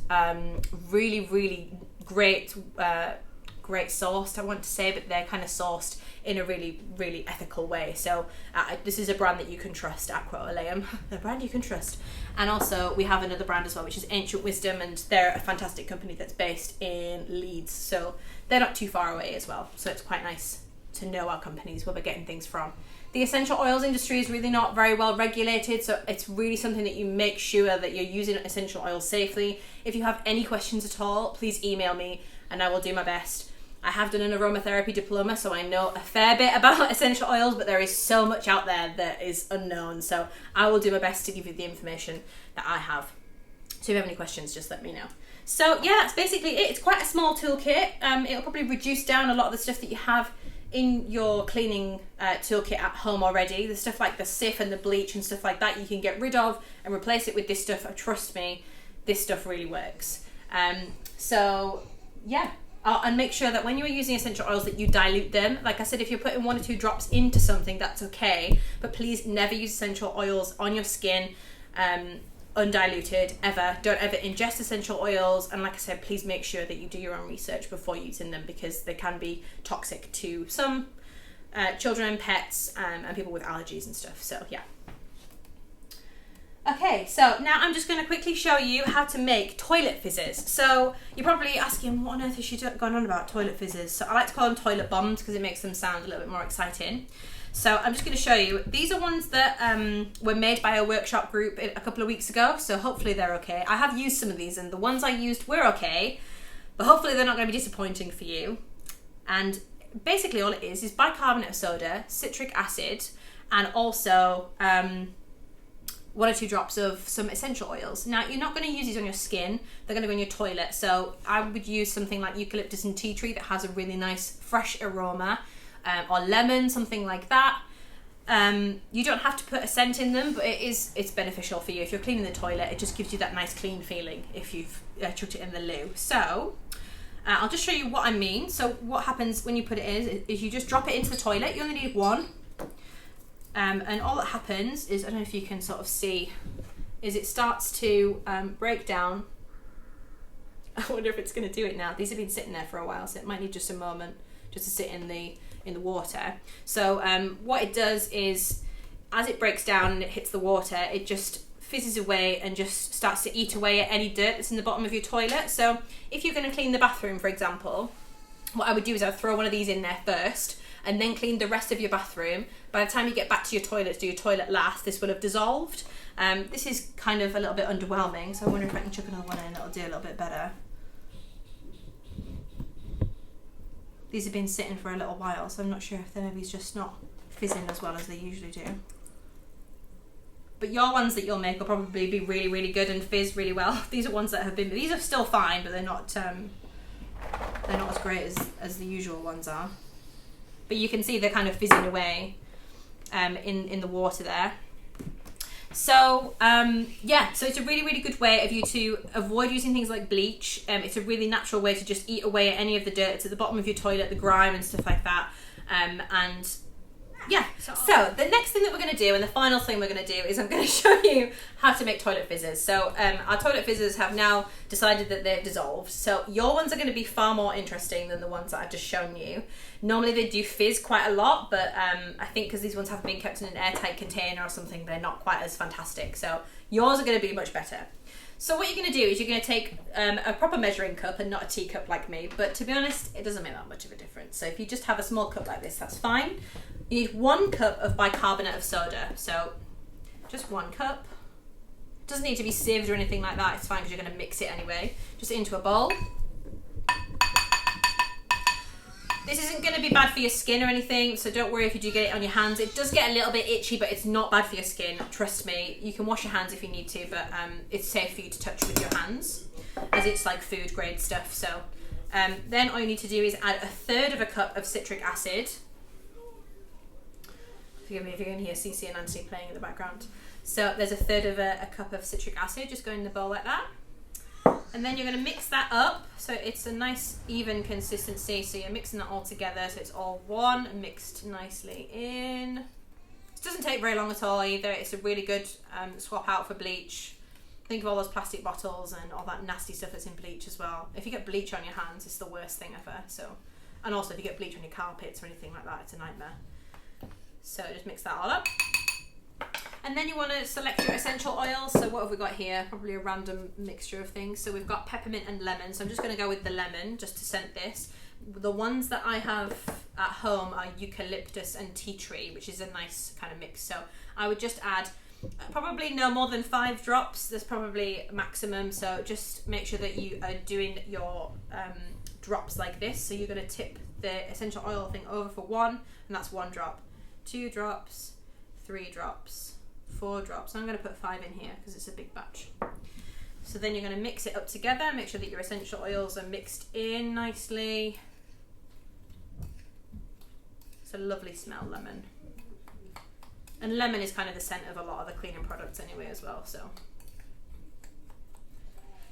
really, really great sourced, I want to say, but they're kind of sourced in a really, really ethical way. So this is a brand that you can trust, Aqua Oleum, a brand you can trust. And also we have another brand as well, which is Ancient Wisdom, and they're a fantastic company that's based in Leeds. So they're not too far away as well. So it's quite nice to know our companies, where we're getting things from. The essential oils industry is really not very well regulated, so it's really something that you make sure that you're using essential oils safely. If you have any questions at all, please email me and I will do my best. I have done an aromatherapy diploma, so I know a fair bit about essential oils, but there is so much out there that is unknown, so I will do my best to give you the information that I have. So if you have any questions, just let me know. So yeah, that's basically it. It's quite a small toolkit. It'll probably reduce down a lot of the stuff that you have in your cleaning toolkit at home already. The stuff like the Sif and the bleach and stuff like that you can get rid of and replace it with this stuff. Trust me, this stuff really works. So yeah, And make sure that when you're using essential oils that you dilute them. Like I said, if you're putting 1 or 2 drops into something, that's okay. But please never use essential oils on your skin undiluted, ever. Don't ever ingest essential oils. And like I said, please make sure that you do your own research before using them, because they can be toxic to some children, pets, and people with allergies and stuff. So yeah. Okay, so now I'm just going to quickly show you how to make toilet fizzes. So you're probably asking, what on earth has she gone on about toilet fizzes? So I like to call them toilet bombs because it makes them sound a little bit more exciting. So I'm just going to show you. These are ones that were made by a workshop group a couple of weeks ago, so hopefully they're okay. I have used some of these, and the ones I used were okay, but hopefully they're not going to be disappointing for you. And basically all it is bicarbonate of soda, citric acid, and also 1 or 2 drops of some essential oils. Now, you're not going to use these on your skin. They're going to go in your toilet. So I would use something like eucalyptus and tea tree that has a really nice fresh aroma, or lemon, something like that. You don't have to put a scent in them, but it's beneficial for you. If you're cleaning the toilet, it just gives you that nice clean feeling if you've chucked it in the loo. So I'll just show you what I mean. So what happens when you put it in is you just drop it into the toilet. You only need 1. And all that happens is, I don't know if you can sort of see, is it starts to break down. I wonder if it's going to do it now. These have been sitting there for a while, so it might need just a moment just to sit in the water. So what it does is, as it breaks down and it hits the water, it just fizzes away and just starts to eat away at any dirt that's in the bottom of your toilet. So if you're going to clean the bathroom, for example, what I would do is I would throw one of these in there first, and then clean the rest of your bathroom. By the time you get back to your toilet to do your toilet last, this will have dissolved. This is kind of a little bit underwhelming, so I wonder if I can chuck another one in, it'll do a little bit better. These have been sitting for a little while, so I'm not sure if they're maybe just not fizzing as well as they usually do. But your ones that you'll make will probably be really, really good and fizz really well. These are ones that have been, these are still fine, but they're not as great as the usual ones are. But you can see they're kind of fizzing away in the water there. So yeah, so it's a really, really good way of you to avoid using things like bleach. It's a really natural way to just eat away at any of the dirt that's at the bottom of your toilet, the grime and stuff like that. And yeah, so the next thing that we're going to do, and the final thing we're going to do, is I'm going to show you how to make toilet fizzes. So our toilet fizzes have now decided that they've dissolved. So your ones are going to be far more interesting than the ones that I've just shown you. Normally they do fizz quite a lot, but I think because these ones haven't been kept in an airtight container or something, they're not quite as fantastic. So yours are going to be much better. So what you're going to do is you're going to take a proper measuring cup and not a teacup like me, but to be honest, it doesn't make that much of a difference. So if you just have a small cup like this, that's fine. You need 1 cup of bicarbonate of soda, so just 1 cup. Doesn't need to be sieved or anything like that, it's fine because you're going to mix it anyway. Just into a bowl. This isn't going to be bad for your skin or anything, so don't worry if you do get it on your hands. It does get a little bit itchy, but it's not bad for your skin, trust me. You can wash your hands if you need to, but it's safe for you to touch with your hands, as it's like food grade stuff. So then all you need to do is add 1/3 of a cup of citric acid. Forgive me if you can hear Cece and Nancy playing in the background. So there's 1/3 of a cup of citric acid, just go in the bowl like that. And then you're going to mix that up so it's a nice even consistency. So you're mixing that all together so it's all one and mixed nicely in. It doesn't take very long at all either. It's a really good swap out for bleach. Think of all those plastic bottles and all that nasty stuff that's in bleach as well. If you get bleach on your hands, it's the worst thing ever. So, and also if you get bleach on your carpets or anything like that, it's a nightmare. So just mix that all up. And then you want to select your essential oils. So what have we got here? Probably a random mixture of things. So we've got peppermint and lemon. So I'm just going to go with the lemon just to scent this. The ones that I have at home are eucalyptus and tea tree, which is a nice kind of mix. So I would just add probably no more than 5 drops. There's probably a maximum. So just make sure that you are doing your drops like this. So you're going to tip the essential oil thing over for 1, and that's 1 drop. 2 drops, 3 drops, 4 drops. I'm going to put 5 in here because it's a big batch. So then you're going to mix it up together, make sure that your essential oils are mixed in nicely. It's a lovely smell, lemon. And lemon is kind of the scent of a lot of the cleaning products anyway as well. So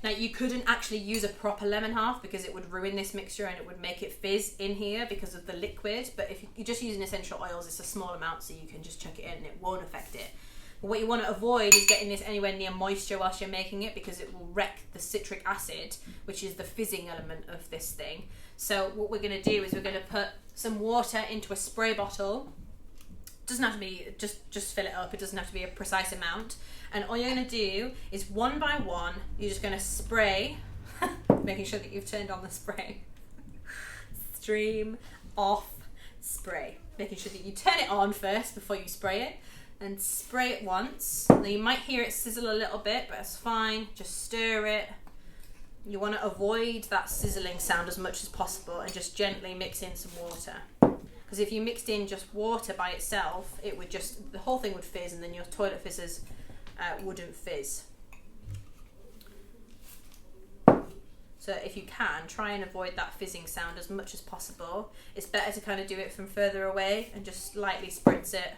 Now you couldn't actually use a proper lemon half because it would ruin this mixture and it would make it fizz in here because of the liquid. But if you're just using essential oils, it's a small amount, so you can just chuck it in and it won't affect it. But what you want to avoid is getting this anywhere near moisture whilst you're making it, because it will wreck the citric acid, which is the fizzing element of this thing. So what we're going to do is we're going to put some water into a spray bottle. Doesn't have to be, just fill it up. It doesn't have to be a precise amount. And all you're going to do is one by one, you're just going to spray, making sure that you've turned on the spray. Stream, off, spray. Making sure that you turn it on first before you spray it. And spray it once. Now you might hear it sizzle a little bit, but it's fine. Just stir it. You want to avoid that sizzling sound as much as possible and just gently mix in some water. Because if you mixed in just water by itself, it would just, the whole thing would fizz, and then your toilet fizzers wouldn't fizz. So if you can, try and avoid that fizzing sound as much as possible. It's better to kind of do it from further away and just lightly spritz it.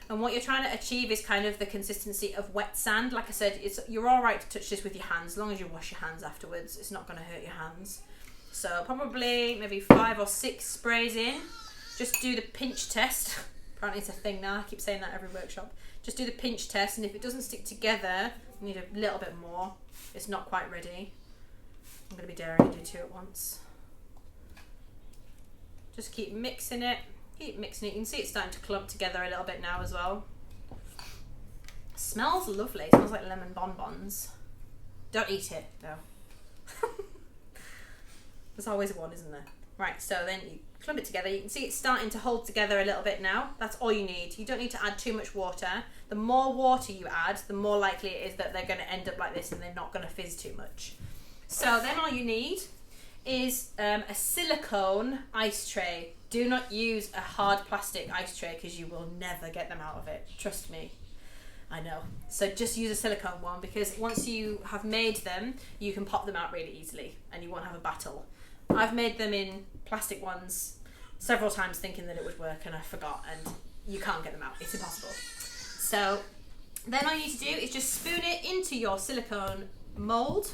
And what you're trying to achieve is kind of the consistency of wet sand. Like I said, you're all right to touch this with your hands, as long as you wash your hands afterwards. It's not going to hurt your hands. So probably maybe 5 or 6 sprays in. Just do the pinch test. Apparently it's a thing now. I keep saying that every workshop. Just do the pinch test, and if it doesn't stick together, you need a little bit more. It's not quite ready. I'm going to be daring to do 2 at once. Just keep mixing it. Keep mixing it. You can see it's starting to clump together a little bit now as well. Smells lovely. It smells like lemon bonbons. Don't eat it though. There's always one, isn't there? Right, so then you clump it together. You can see it's starting to hold together a little bit now. That's all you need. You don't need to add too much water. The more water you add, the more likely it is that they're going to end up like this and they're not going to fizz too much. So then all you need is a silicone ice tray. Do not use a hard plastic ice tray because you will never get them out of it. Trust me. I know. So just use a silicone one, because once you have made them, you can pop them out really easily and you won't have a battle. I've made them in plastic ones several times thinking that it would work, and I forgot, and you can't get them out. It's impossible. So then all you need to do is just spoon it into your silicone mould.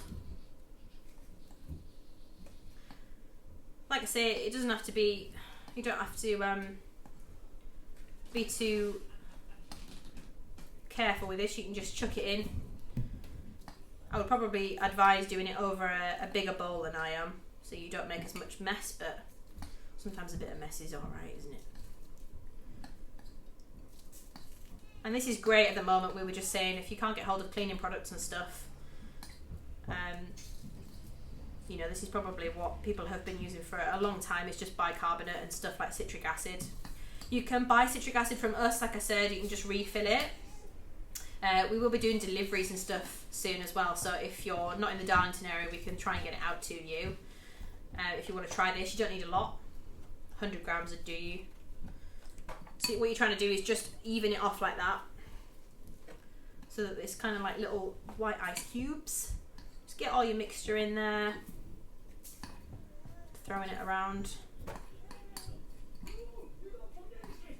Like I say, it doesn't have to be, you don't have to be too careful with this. You can just chuck it in. I would probably advise doing it over a bigger bowl than I am, so you don't make as much mess, but sometimes a bit of mess is alright, isn't it? And this is great at the moment. We were just saying, if you can't get hold of cleaning products and stuff, you know, this is probably what people have been using for a long time. It's just bicarbonate and stuff like citric acid. You can buy citric acid from us, like I said. You can just refill it. We will be doing deliveries and stuff soon as well, so if you're not in the Darlington area, we can try and get it out to you. If you want to try this, you don't need a lot. 100 grams would do you. See, what you're trying to do is just even it off like that, so that it's kind of like little white ice cubes. Just get all your mixture in there, throwing it around.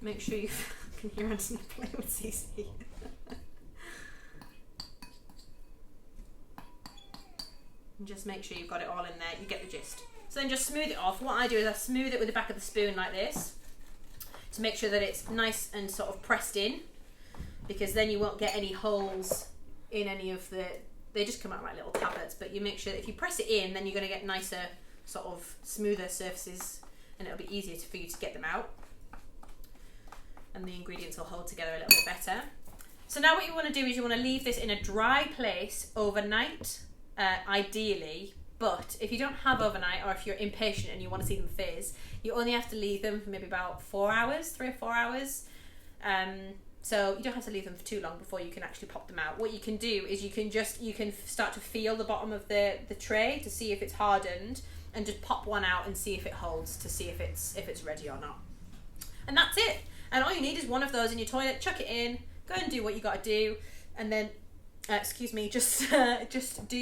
Make sure you can hear Anthony play with CC. And just make sure you've got it all in there. You get the gist. So then just smooth it off. What I do is I smooth it with the back of the spoon like this, to make sure that it's nice and sort of pressed in, because then you won't get any holes in any of the, they just come out like little tablets, but you make sure that if you press it in, then you're going to get nicer, sort of smoother surfaces, and it'll be easier for you to get them out, and the ingredients will hold together a little bit better. So now what you want to do is you want to leave this in a dry place overnight, ideally. But if you don't have overnight, or if you're impatient and you want to see them fizz, you only have to leave them for maybe about 4 hours, 3 or 4 hours. So you don't have to leave them for too long before you can actually pop them out. What you can do is you can start to feel the bottom of the tray to see if it's hardened, and just pop one out and see if it holds, to see if it's ready or not. And that's it. And all you need is one of those in your toilet. Chuck it in, go and do what you got to do, and then just do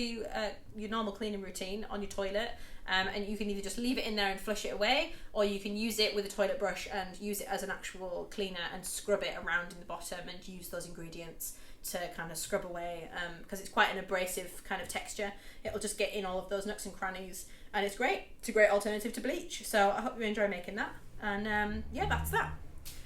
your normal cleaning routine on your toilet, and you can either just leave it in there and flush it away, or you can use it with a toilet brush and use it as an actual cleaner and scrub it around in the bottom, and use those ingredients to kind of scrub away, because it's quite an abrasive kind of texture. It'll just get in all of those nooks and crannies, and it's great. It's a great alternative to bleach. So I hope you enjoy making that. And yeah, that's that.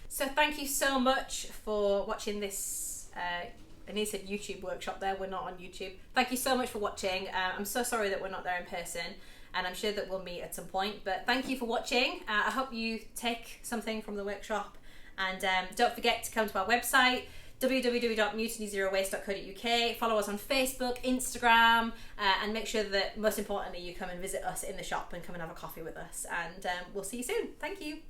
So thank you so much for watching this. I nearly said YouTube workshop there. We're not on YouTube. Thank you so much for watching. I'm so sorry that we're not there in person, and I'm sure that we'll meet at some point. But thank you for watching. I hope you take something from the workshop, and don't forget to come to our website, www.mutinyzerowaste.co.uk. Follow us on Facebook, Instagram, and make sure that, most importantly, you come and visit us in the shop and come and have a coffee with us. And we'll see you soon. Thank you.